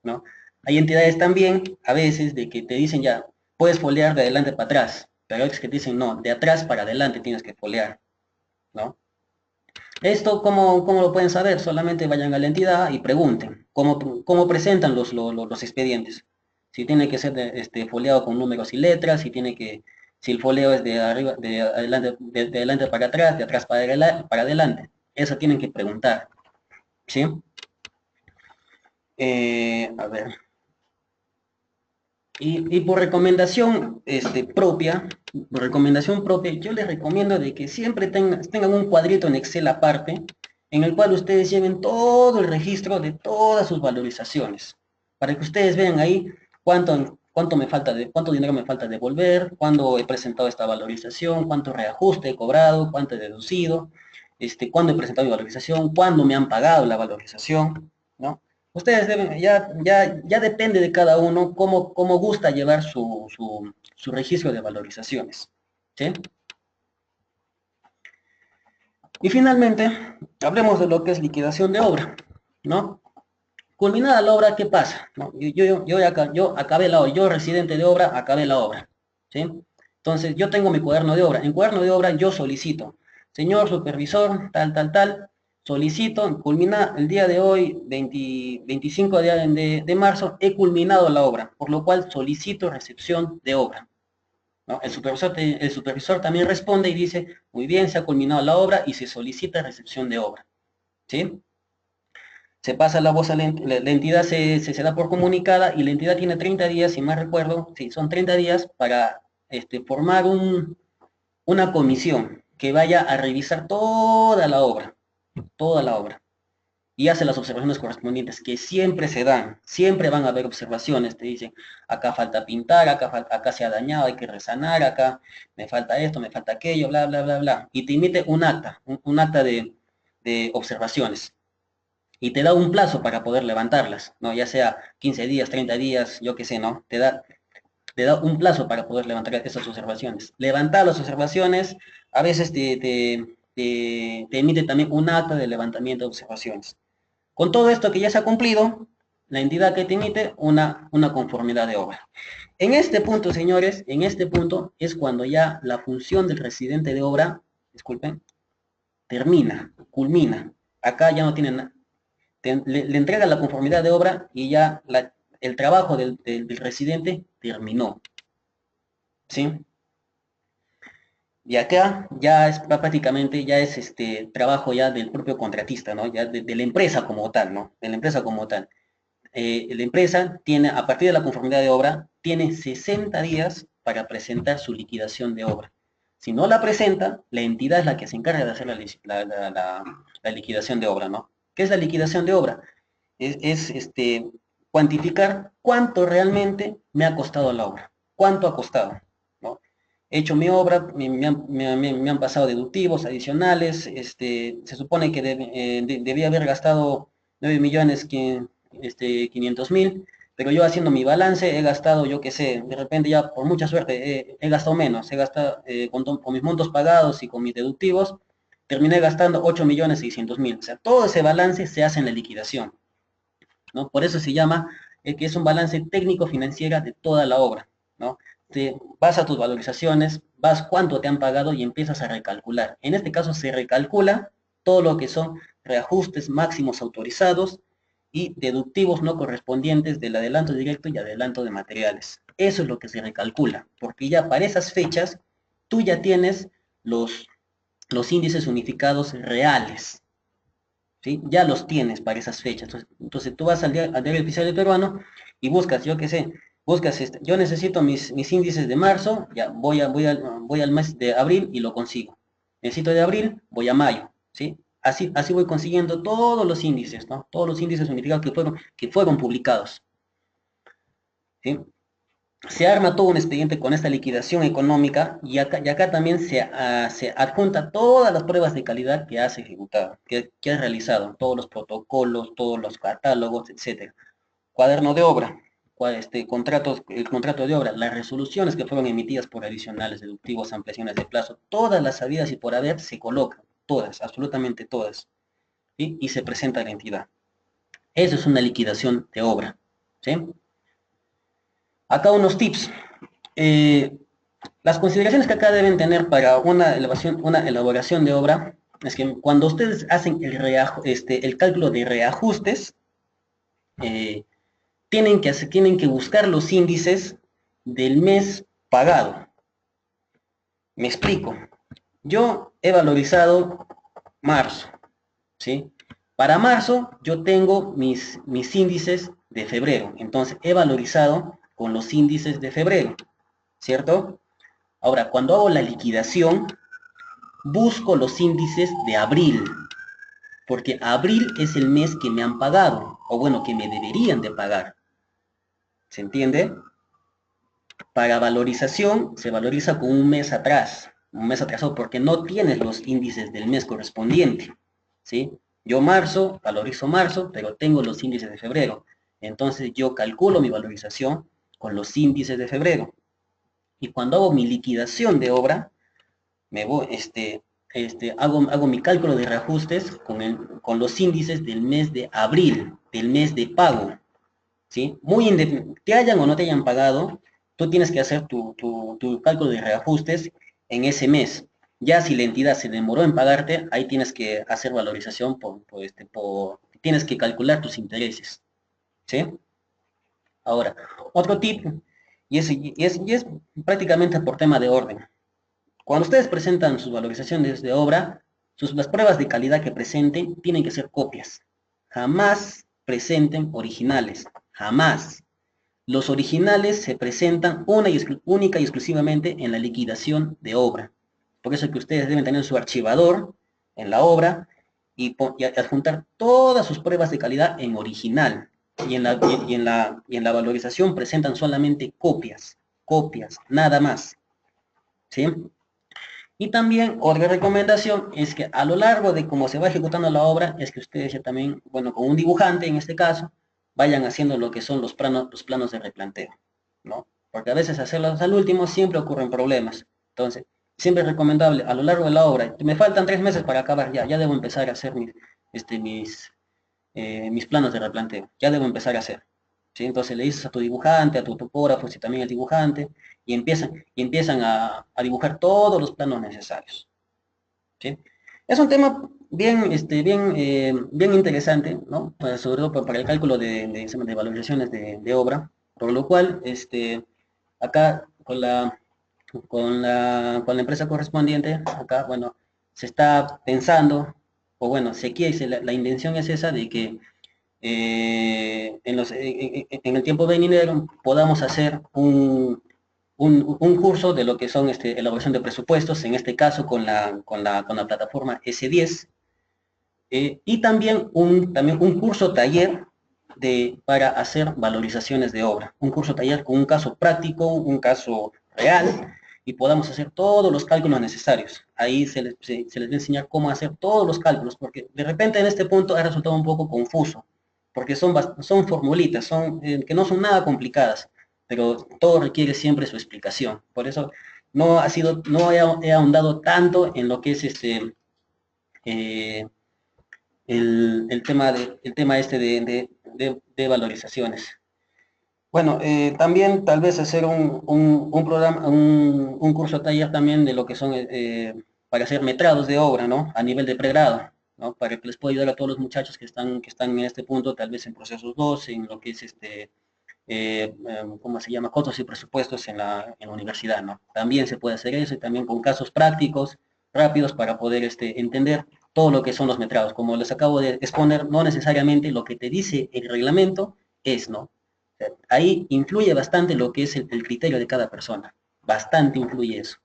¿no? Hay entidades también, a veces, de que te dicen ya, puedes foliar de adelante para atrás, pero hay otras que te dicen no, de atrás para adelante tienes que foliar, ¿no? Esto, ¿cómo lo pueden saber? Solamente vayan a la entidad y pregunten cómo presentan los expedientes. Si tiene que ser foliado con números y letras, si el folio es de arriba, de adelante para atrás, de atrás para adelante. Eso tienen que preguntar, ¿sí? A ver. Y por recomendación propia, yo les recomiendo de que siempre tengan un cuadrito en Excel aparte, en el cual ustedes lleven todo el registro de todas sus valorizaciones, para que ustedes vean ahí cuánto dinero me falta devolver, cuándo he presentado esta valorización, cuánto reajuste he cobrado, cuánto he deducido, cuándo he presentado mi valorización, cuándo me han pagado la valorización, ¿no? Ustedes deben, ya depende de cada uno cómo gusta llevar su registro de valorizaciones. ¿Sí? Y finalmente, hablemos de lo que es liquidación de obra, ¿no? Culminada la obra, ¿qué pasa? ¿No? Yo acabé la obra, yo residente de obra, acabé la obra. ¿Sí? Entonces, yo tengo mi cuaderno de obra. En cuaderno de obra yo solicito, señor supervisor, tal, solicito, culmina el día de hoy, 25 de marzo, he culminado la obra, por lo cual solicito recepción de obra, ¿no? El supervisor también responde y dice, muy bien, se ha culminado la obra y se solicita recepción de obra. ¿Sí? Se pasa la voz a la entidad, se da por comunicada y la entidad tiene 30 días, si más recuerdo, sí, son 30 días para formar una comisión que vaya a revisar toda la obra, y hace las observaciones correspondientes, que siempre se dan, siempre van a haber observaciones, te dicen, acá falta pintar, acá se ha dañado, hay que resanar, acá me falta esto, me falta aquello, bla, bla, bla, bla, y te emite un acta, un acta de observaciones y te da un plazo para poder levantarlas, ¿no? Ya sea 15 días, 30 días, yo qué sé, ¿no? Te da un plazo para poder levantar esas observaciones. Levantar las observaciones, a veces te emite también un acta de levantamiento de observaciones. Con todo esto que ya se ha cumplido, la entidad que te emite una conformidad de obra. En este punto, señores, en este punto es cuando ya la función del residente de obra, disculpen, termina, culmina. Acá ya no tiene nada, le entrega la conformidad de obra y ya el trabajo del residente terminó. ¿Sí? Y acá ya es prácticamente, ya es trabajo ya del propio contratista, ¿no? Ya de la empresa como tal, ¿no? De la empresa como tal. La empresa tiene, a partir de la conformidad de obra, tiene 60 días para presentar su liquidación de obra. Si no la presenta, la entidad es la que se encarga de hacer la liquidación de obra, ¿no? ¿Qué es la liquidación de obra? Es cuantificar cuánto realmente me ha costado la obra, cuánto ha costado, ¿no? He hecho mi obra, me han pasado deductivos adicionales, se supone que debía haber gastado 9 millones 500 mil, pero yo haciendo mi balance he gastado, yo qué sé, de repente ya por mucha suerte he gastado menos, he gastado con mis montos pagados y con mis deductivos, terminé gastando 8 millones 600 mil. O sea, todo ese balance se hace en la liquidación, ¿no? Por eso se llama que es un balance técnico-financiera de toda la obra, ¿no? Te vas a tus valorizaciones, vas cuánto te han pagado y empiezas a recalcular. En este caso se recalcula todo lo que son reajustes máximos autorizados y deductivos no correspondientes del adelanto directo y adelanto de materiales. Eso es lo que se recalcula, porque ya para esas fechas tú ya tienes los, los índices unificados reales, ¿sí? Ya los tienes para esas fechas. Entonces tú vas al diario oficial del peruano y buscas, yo qué sé, buscas, yo necesito mis índices de marzo, ya voy al mes de abril y lo consigo. Necesito de abril, voy a mayo, ¿sí? Así voy consiguiendo todos los índices, ¿no? Todos los índices unificados que fueron publicados, ¿sí? Se arma todo un expediente con esta liquidación económica y acá también se adjunta todas las pruebas de calidad que has ejecutado, que has realizado, todos los protocolos, todos los catálogos, etcétera. Cuaderno de obra, el contrato de obra, las resoluciones que fueron emitidas por adicionales, deductivos, ampliaciones de plazo, todas las habidas y por haber se colocan, todas, absolutamente todas, ¿sí? Y se presenta a la entidad. Eso es una liquidación de obra, ¿sí? Acá unos tips. Eh, Las consideraciones que acá deben tener para una elaboración de obra es que cuando ustedes hacen el cálculo de reajustes, eh, tienen que buscar los índices del mes pagado. Me explico. Yo he valorizado marzo, ¿sí? Para marzo yo tengo mis índices de febrero, entonces he valorizado con los índices de febrero, ¿cierto? Ahora, cuando hago la liquidación, busco los índices de abril, porque abril es el mes que me han pagado, o bueno, que me deberían de pagar. ¿Se entiende? Para valorización, se valoriza con un mes atrasado, porque no tienes los índices del mes correspondiente, ¿sí? Yo valorizo marzo, pero tengo los índices de febrero. Entonces yo calculo mi valorización con los índices de febrero. Y cuando hago mi liquidación de obra, me voy, hago mi cálculo de reajustes con los índices del mes de abril, del mes de pago, ¿sí? Te hayan o no te hayan pagado, tú tienes que hacer tu cálculo de reajustes en ese mes. Ya si la entidad se demoró en pagarte, ahí tienes que hacer valorización tienes que calcular tus intereses, ¿sí? Ahora, otro tip, y es prácticamente por tema de orden. Cuando ustedes presentan sus valorizaciones de obra, las pruebas de calidad que presenten tienen que ser copias. Jamás presenten originales. Jamás. Los originales se presentan única y exclusivamente en la liquidación de obra. Por eso es que ustedes deben tener su archivador en la obra y adjuntar todas sus pruebas de calidad en original. Y en la valorización presentan solamente copias, nada más, ¿sí? Y también otra recomendación es que a lo largo de cómo se va ejecutando la obra, es que ustedes ya también, bueno, con un dibujante en este caso, vayan haciendo lo que son los planos de replanteo, ¿no? Porque a veces hacerlos al último siempre ocurren problemas. Entonces, siempre es recomendable a lo largo de la obra, me faltan 3 meses para acabar, ya debo empezar a hacer mis planos de replanteo, ya debo empezar a hacer. ¿Sí? Entonces le dices a tu dibujante, a tu topógrafo, si también es dibujante, y empiezan a dibujar todos los planos necesarios. ¿Sí? Es un tema bien interesante, ¿no? Sobre todo para el cálculo de valorizaciones de obra, por lo cual, acá con la empresa correspondiente, acá, bueno, se está pensando, o bueno, se quiere, la intención es esa de que en el tiempo venidero podamos hacer un curso de lo que son elaboración de presupuestos, en este caso con la plataforma S10, y también un curso taller para hacer valorizaciones de obra, un curso taller con un caso práctico, un caso real, y podamos hacer todos los cálculos necesarios. Ahí se les va a enseñar cómo hacer todos los cálculos, porque de repente en este punto ha resultado un poco confuso, porque son formulitas, que no son nada complicadas, pero todo requiere siempre su explicación. Por eso no he ahondado tanto en lo que es eh, el tema de valorizaciones. Bueno, también tal vez hacer un programa, un curso taller también de lo que son para hacer metrados de obra, ¿no? A nivel de pregrado, ¿no? Para que les pueda ayudar a todos los muchachos que están en este punto, tal vez en procesos 2, en lo que es ¿cómo se llama? Costos y presupuestos en la universidad, ¿no? También se puede hacer eso y también con casos prácticos, rápidos, para poder entender todo lo que son los metrados. Como les acabo de exponer, no necesariamente lo que te dice el reglamento es, ¿no? O sea, ahí influye bastante lo que es el criterio de cada persona. Bastante influye eso.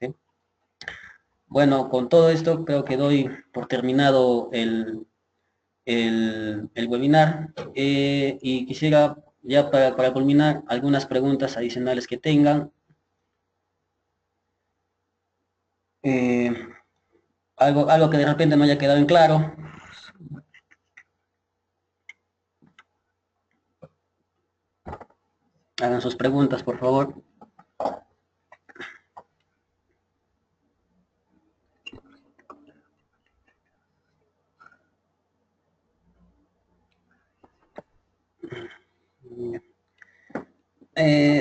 ¿Sí? Bueno, con todo esto creo que doy por terminado el webinar y quisiera ya para culminar algunas preguntas adicionales que tengan. Eh, algo que de repente no haya quedado en claro. Hagan sus preguntas, por favor.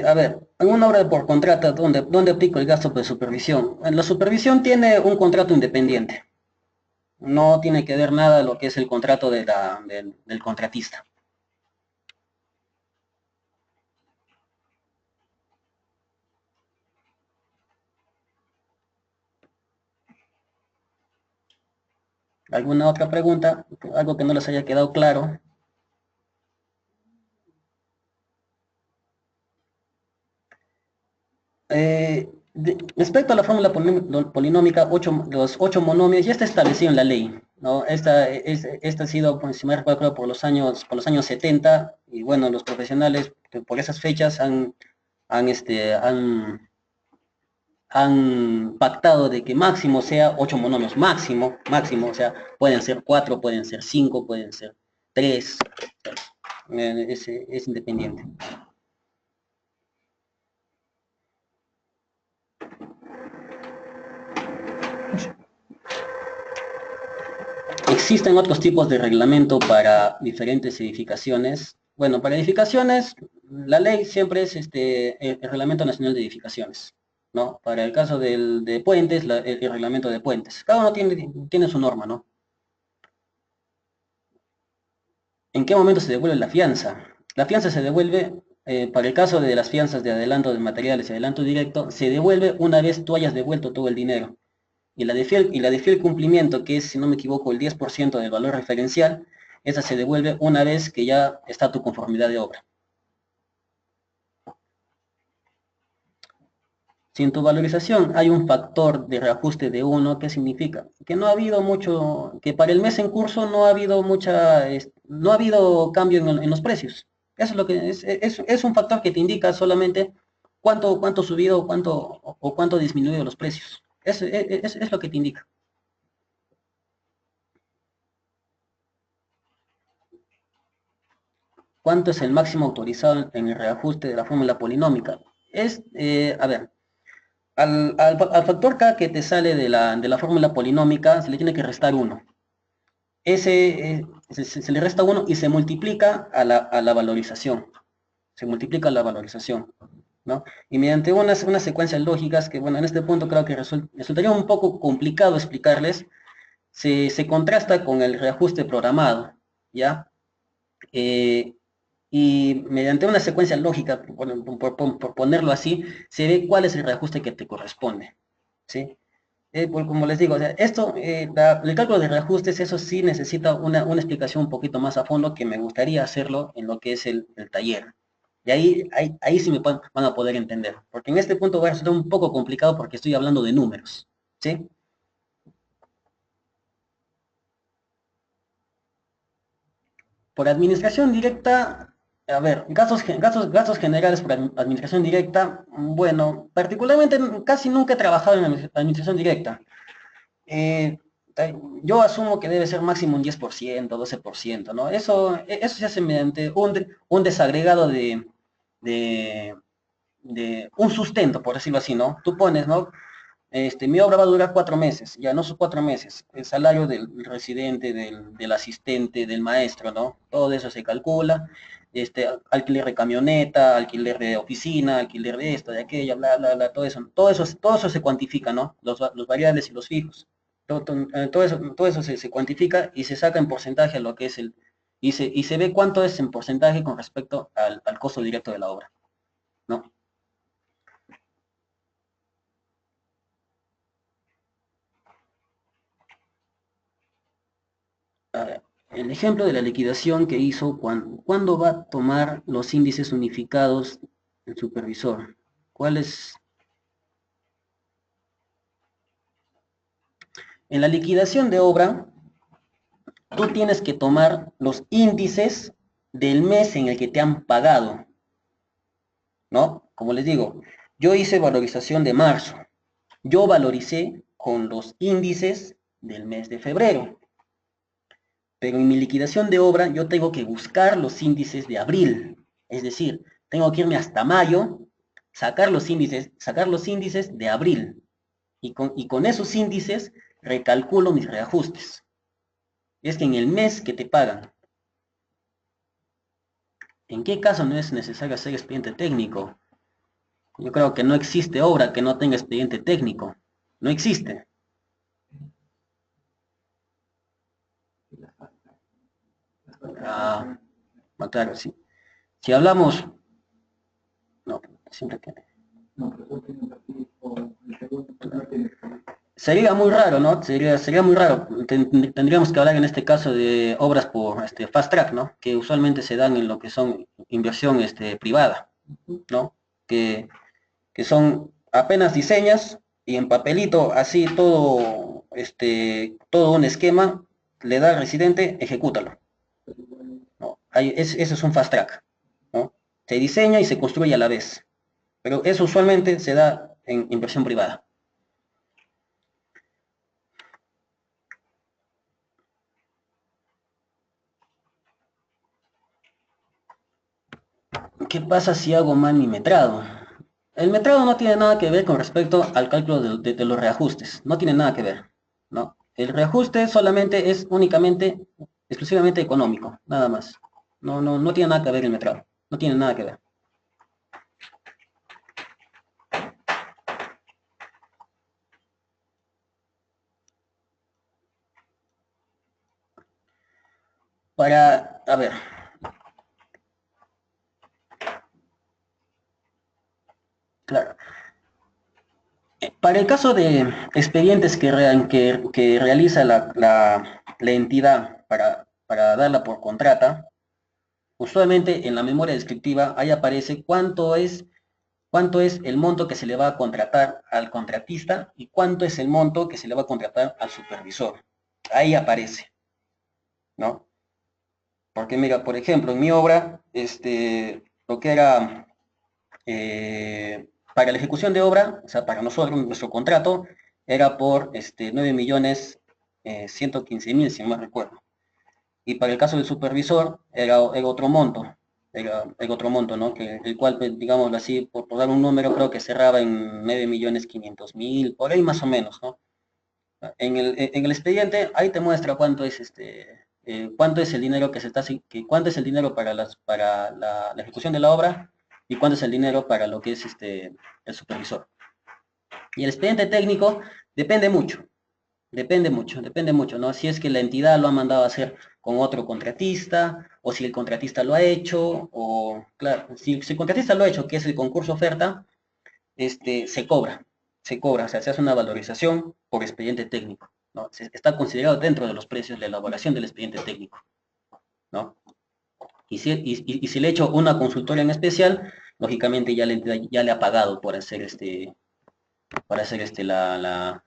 A ver, en una obra por contrato, ¿dónde aplico el gasto de supervisión? La supervisión tiene un contrato independiente. No tiene que ver nada lo que es el contrato del contratista. ¿Alguna otra pregunta? ¿Algo que no les haya quedado claro? Respecto a la fórmula polinómica, los 8 monomios ya está establecido en la ley, ¿no? Esta ha sido, pues, si me recuerdo, por los años 70, y bueno, los profesionales por esas fechas han, este, han, han pactado de que máximo sea 8 monomios, máximo, o sea, pueden ser 4, pueden ser 5, pueden ser 3, es independiente. Existen otros tipos de reglamento para diferentes edificaciones. Bueno, para edificaciones, la ley siempre es el Reglamento Nacional de Edificaciones, ¿no? Para el caso de puentes, el reglamento de puentes. Cada uno tiene su norma, ¿no? ¿En qué momento se devuelve la fianza? La fianza se devuelve, para el caso de las fianzas de adelanto de materiales y adelanto directo, se devuelve una vez tú hayas devuelto todo el dinero. Y la de fiel cumplimiento, que es, si no me equivoco, el 10% del valor referencial, esa se devuelve una vez que ya está tu conformidad de obra. Si en tu valorización hay un factor de reajuste de 1, ¿qué significa? Que no ha habido mucho, que para el mes en curso no ha habido no ha habido cambio en los precios. Eso es lo que es un factor que te indica solamente cuánto subido o cuánto disminuido los precios. Es lo que te indica. ¿Cuánto es el máximo autorizado en el reajuste de la fórmula polinómica? A ver, al factor K que te sale de la fórmula polinómica se le tiene que restar 1. Se le resta 1 y se multiplica a la valorización. Se multiplica la valorización, ¿no? Y mediante unas secuencias lógicas que, bueno, en este punto creo que resultaría un poco complicado explicarles, se contrasta con el reajuste programado, ¿ya? y mediante una secuencia lógica, por ponerlo así, se ve cuál es el reajuste que te corresponde, ¿sí? Como les digo, o sea, esto, el cálculo de reajustes, eso sí necesita una explicación un poquito más a fondo que me gustaría hacerlo en lo que es el taller. Y ahí sí van a poder entender, porque en este punto va a ser un poco complicado porque estoy hablando de números, ¿sí? Por administración directa, a ver, gastos generales por administración directa, bueno, particularmente casi nunca he trabajado en administración directa. Eh, yo asumo que debe ser máximo un 10%, 12%, ¿no? Eso se hace mediante un desagregado de, de un sustento, por decirlo así, ¿no? Tú pones, ¿no? Mi obra va a durar 4 meses, ya no son 4 meses, el salario del residente, del asistente, del maestro, ¿no? Todo eso se calcula, alquiler de camioneta, alquiler de oficina, alquiler de esto, de aquello, bla, bla, bla, todo eso se cuantifica, ¿no? Los variables y los fijos. Todo eso se cuantifica y se saca en porcentaje lo que es y se ve cuánto es en porcentaje con respecto al costo directo de la obra, ¿no? A ver, el ejemplo de la liquidación que hizo, ¿cuándo va a tomar los índices unificados el supervisor? ¿Cuál es? En la liquidación de obra, tú tienes que tomar los índices del mes en el que te han pagado, ¿no? Como les digo, yo hice valorización de marzo. Yo valoricé con los índices del mes de febrero. Pero en mi liquidación de obra yo tengo que buscar los índices de abril. Es decir, tengo que irme hasta mayo, sacar los índices de abril. Y con esos índices recalculo mis reajustes. Es que en el mes que te pagan, ¿en qué caso no es necesario hacer expediente técnico? Yo creo que no existe obra que no tenga expediente técnico. No existe. Ah, claro, sí. Si hablamos, no, siempre que sería muy raro, ¿no? Sería muy raro. Tendríamos que hablar en este caso de obras por fast track, ¿no? Que usualmente se dan en lo que son inversión privada, ¿no? Que, que son apenas diseñas y en papelito, así todo, todo un esquema, le da al residente, ejecútalo, ¿no? Eso es un fast track, ¿no? Se diseña y se construye a la vez, pero eso usualmente se da en inversión privada. ¿Qué pasa si hago mal mi metrado? El metrado no tiene nada que ver con respecto al cálculo de los reajustes, no tiene nada que ver, ¿no? El reajuste solamente es únicamente, exclusivamente económico, nada más. No tiene nada que ver el metrado, no tiene nada que ver. A ver, claro. Para el caso de expedientes que realiza la entidad para darla por contrata, usualmente en la memoria descriptiva ahí aparece cuánto es el monto que se le va a contratar al contratista y cuánto es el monto que se le va a contratar al supervisor. Ahí aparece, ¿no? Porque mira, por ejemplo, en mi obra, lo que era para la ejecución de obra, o sea, para nosotros, nuestro contrato, era por 9 millones 115 mil, si no me recuerdo. Y para el caso del supervisor, era otro monto, era otro monto, ¿no? El cual, pues, digamos así, por dar un número, creo que cerraba en 9 millones 500 mil, por ahí más o menos, ¿no? En el expediente, ahí te muestra cuánto es el dinero cuánto es el dinero para la ejecución de la obra y cuánto es el dinero para lo que es el supervisor. Y el expediente técnico depende mucho, depende mucho, ¿no? Si es que la entidad lo ha mandado a hacer con otro contratista, o si el contratista lo ha hecho, o, claro, si el contratista lo ha hecho, que es el concurso oferta, se cobra, o sea, se hace una valorización por expediente técnico, ¿no? Está considerado dentro de los precios de elaboración del expediente técnico, ¿no? Y si le he hecho una consultoría en especial, lógicamente ya la entidad ya le ha pagado por hacer la,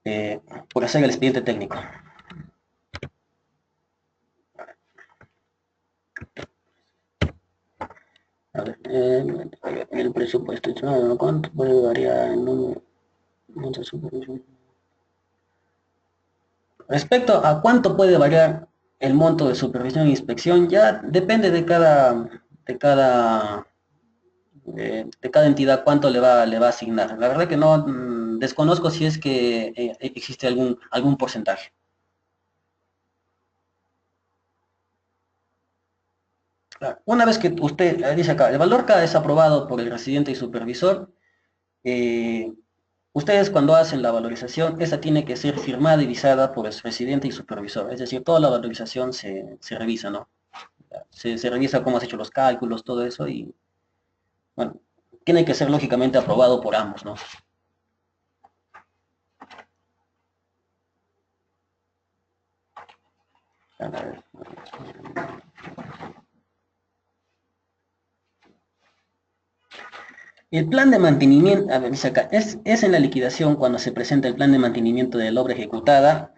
eh, por hacer el expediente técnico. A ver, el presupuesto estimado, ¿cuánto puede variar el número de supervisión? Respecto a cuánto puede variar el monto de supervisión e inspección, ya depende de cada entidad cuánto le va a asignar. La verdad que no desconozco si es que existe algún porcentaje. Una vez que usted dice acá, el valor K es aprobado por el residente y supervisor, eh, ustedes cuando hacen la valorización, esa tiene que ser firmada y visada por el residente y supervisor. Es decir, toda la valorización se revisa, ¿no? Se revisa cómo has hecho los cálculos, todo eso, y bueno, tiene que ser lógicamente aprobado por ambos, ¿no? A ver. El plan de mantenimiento, a ver, dice acá, es en la liquidación cuando se presenta el plan de mantenimiento de la obra ejecutada.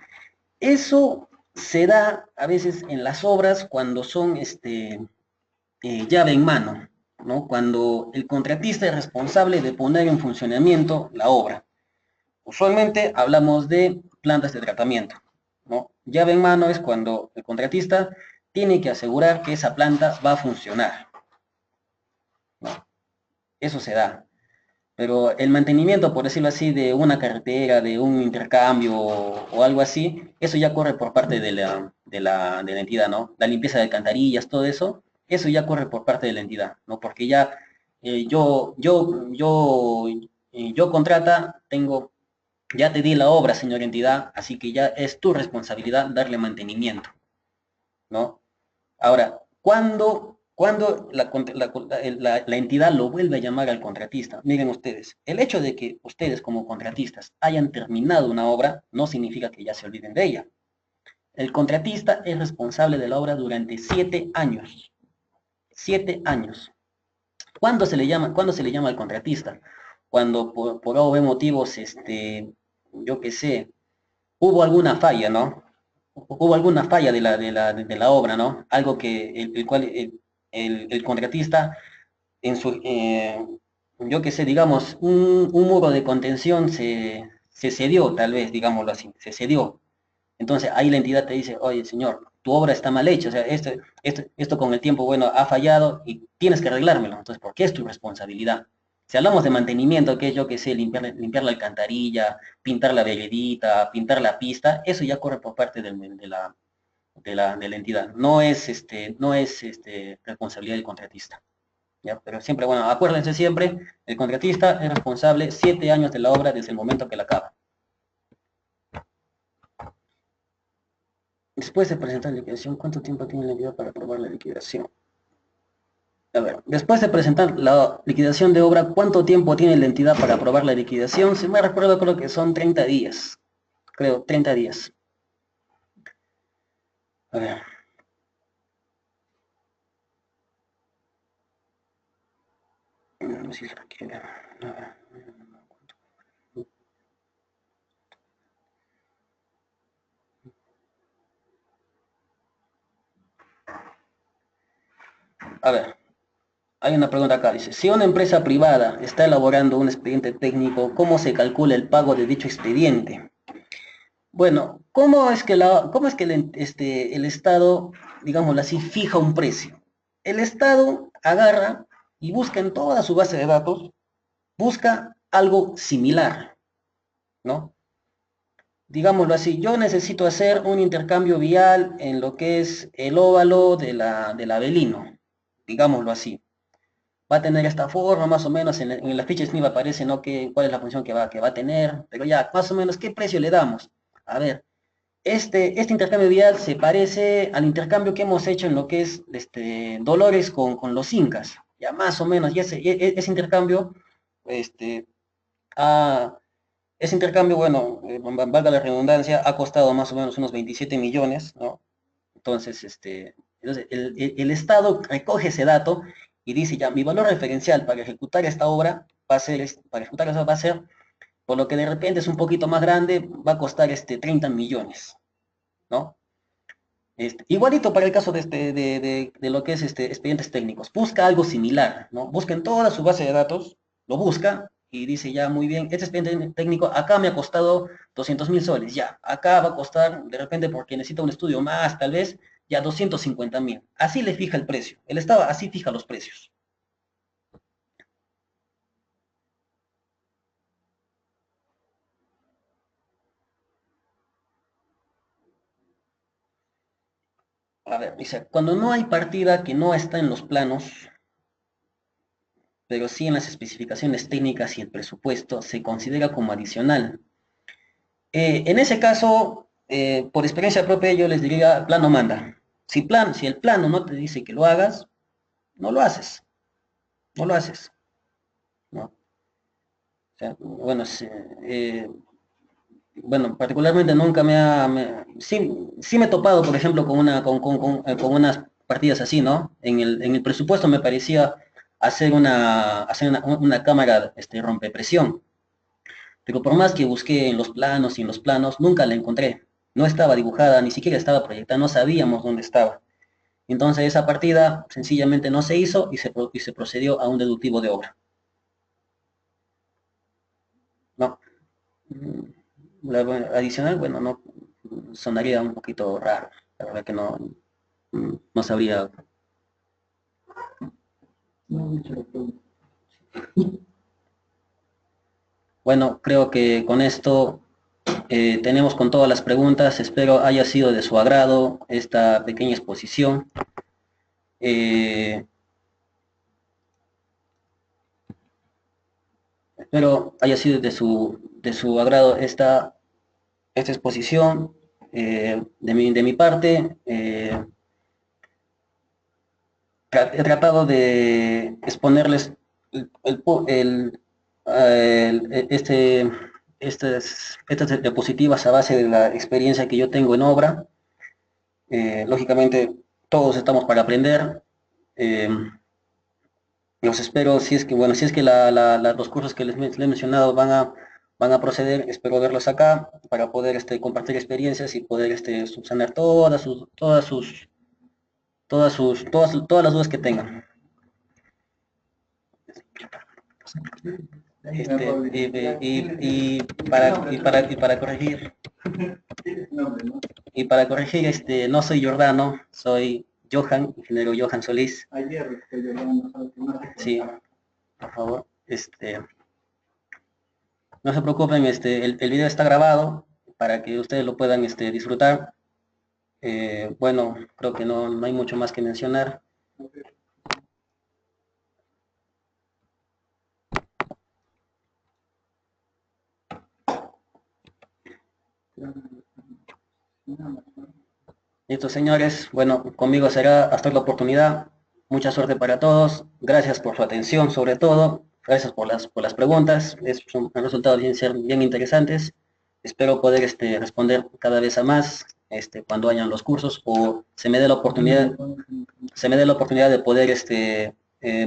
Eso se da a veces en las obras cuando son llave en mano, ¿no? Cuando el contratista es responsable de poner en funcionamiento la obra. Usualmente hablamos de plantas de tratamiento, ¿no? Llave en mano es cuando el contratista tiene que asegurar que esa planta va a funcionar, ¿no? Eso se da. Pero el mantenimiento, por decirlo así, de una carretera, de un intercambio o algo así, eso ya corre por parte de la entidad, ¿no? La limpieza de alcantarillas, todo eso ya corre por parte de la entidad, ¿no? Porque ya yo contrata, ya te di la obra, señor entidad, así que ya es tu responsabilidad darle mantenimiento, ¿no? Ahora, cuando la entidad lo vuelve a llamar al contratista, miren ustedes, el hecho de que ustedes como contratistas hayan terminado una obra no significa que ya se olviden de ella. El contratista es responsable de la obra durante 7 años. 7 años. ¿Cuándo se le llama al contratista? Cuando por O o motivos, yo qué sé, hubo alguna falla, ¿no? Hubo alguna falla de la obra, ¿no? Algo que el cual el contratista yo qué sé, digamos, un muro de contención se cedió, tal vez, digámoslo así, se cedió. Entonces ahí la entidad te dice, oye, señor, tu obra está mal hecha, o sea, esto con el tiempo, bueno, ha fallado y tienes que arreglármelo. Entonces, ¿por qué es tu responsabilidad? Si hablamos de mantenimiento, que es yo que sé, limpiar la alcantarilla, pintar la veredita, pintar la pista, eso ya corre por parte de la entidad. No es responsabilidad del contratista. ¿Ya? Pero siempre, bueno, acuérdense siempre, el contratista es responsable 7 años de la obra desde el momento que la acaba. Después de presentar la liquidación, ¿cuánto tiempo tiene la entidad para aprobar la liquidación? A ver, después de presentar la liquidación de obra, ¿cuánto tiempo tiene la entidad para aprobar la liquidación? Si me recuerdo, creo que son 30 días. Creo, 30 días. A ver. No sé si se requiere. A ver. A ver, hay una pregunta acá, dice, si una empresa privada está elaborando un expediente técnico, ¿cómo se calcula el pago de dicho expediente? Bueno, ¿cómo es que el Estado, digámoslo así, fija un precio? El Estado agarra y busca en toda su base de datos, busca algo similar, ¿no? Digámoslo así, yo necesito hacer un intercambio vial en lo que es el óvalo del Avelino, digámoslo así. va a tener esta forma, más o menos, en la ficha SNIP aparece, ¿no? Cuál es la función que va a tener, pero ya, más o menos, ¿qué precio le damos? A ver, este intercambio vial se parece al intercambio que hemos hecho en lo que es Dolores con los incas, ya más o menos, ya ese intercambio, este, ha, ese intercambio, bueno, valga la redundancia, ha costado más o menos unos 27 millones, ¿no? Entonces, entonces el Estado recoge ese dato y dice, ya, mi valor referencial para ejecutar esta obra va a ser, para ejecutar esta obra va a ser, por lo que de repente es un poquito más grande, va a costar 30 millones, ¿no? Igualito para el caso de lo que es expedientes técnicos. Busca algo similar, ¿no? Busca en toda su base de datos, lo busca y dice ya muy bien, este expediente técnico acá me ha costado 200.000 soles, ya, acá va a costar de repente porque necesita un estudio más, tal vez, ya 250.000. Así le fija el precio. El Estado así fija los precios. A ver, dice, cuando no hay partida que no está en los planos, pero sí en las especificaciones técnicas y el presupuesto, se considera como adicional. En ese caso, por experiencia propia, yo les diría, plano manda. Si el plano no te dice que lo hagas, no lo haces, no lo haces, ¿no? O sea, bueno, bueno, particularmente nunca sí me he topado, por ejemplo, con unas partidas así, ¿no? En el presupuesto me parecía hacer una cámara rompepresión, pero por más que busqué en los planos y en los planos, nunca la encontré. No estaba dibujada, ni siquiera estaba proyectada, no sabíamos dónde estaba. Entonces esa partida sencillamente no se hizo y se procedió a un deductivo de obra. No. Adicional, bueno, no sonaría un poquito raro. La verdad que no, no sabría. Bueno, creo que con esto tenemos con todas las preguntas. Espero haya sido de su agrado esta pequeña exposición. Eh, Espero haya sido de su agrado esta exposición. De mi parte, he tratado de exponerles el, estas diapositivas a base de la experiencia que yo tengo en obra. Lógicamente, todos estamos para aprender. Eh, los espero, si es que, bueno, si es que los cursos que les he mencionado van a proceder, espero verlos acá para poder compartir experiencias y poder subsanar todas las dudas que tengan. Y para corregir, no soy Jordano, soy Johan, ingeniero Johan Solís. Sí, por favor. No se preocupen, el video está grabado para que ustedes lo puedan disfrutar. Bueno, creo que no hay mucho más que mencionar. Listo, señores. Bueno, conmigo será hasta la oportunidad. Mucha suerte para todos. Gracias por su atención, sobre todo. Gracias por las preguntas. Han resultado ser bien interesantes. Espero poder responder cada vez a más cuando hayan los cursos o se me dé la oportunidad de poder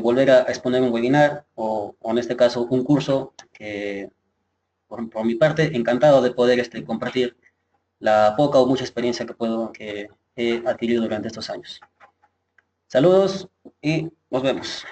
volver a exponer un webinar o en este caso un curso que por mi parte encantado de poder compartir la poca o mucha experiencia que he adquirido durante estos años. Saludos y nos vemos.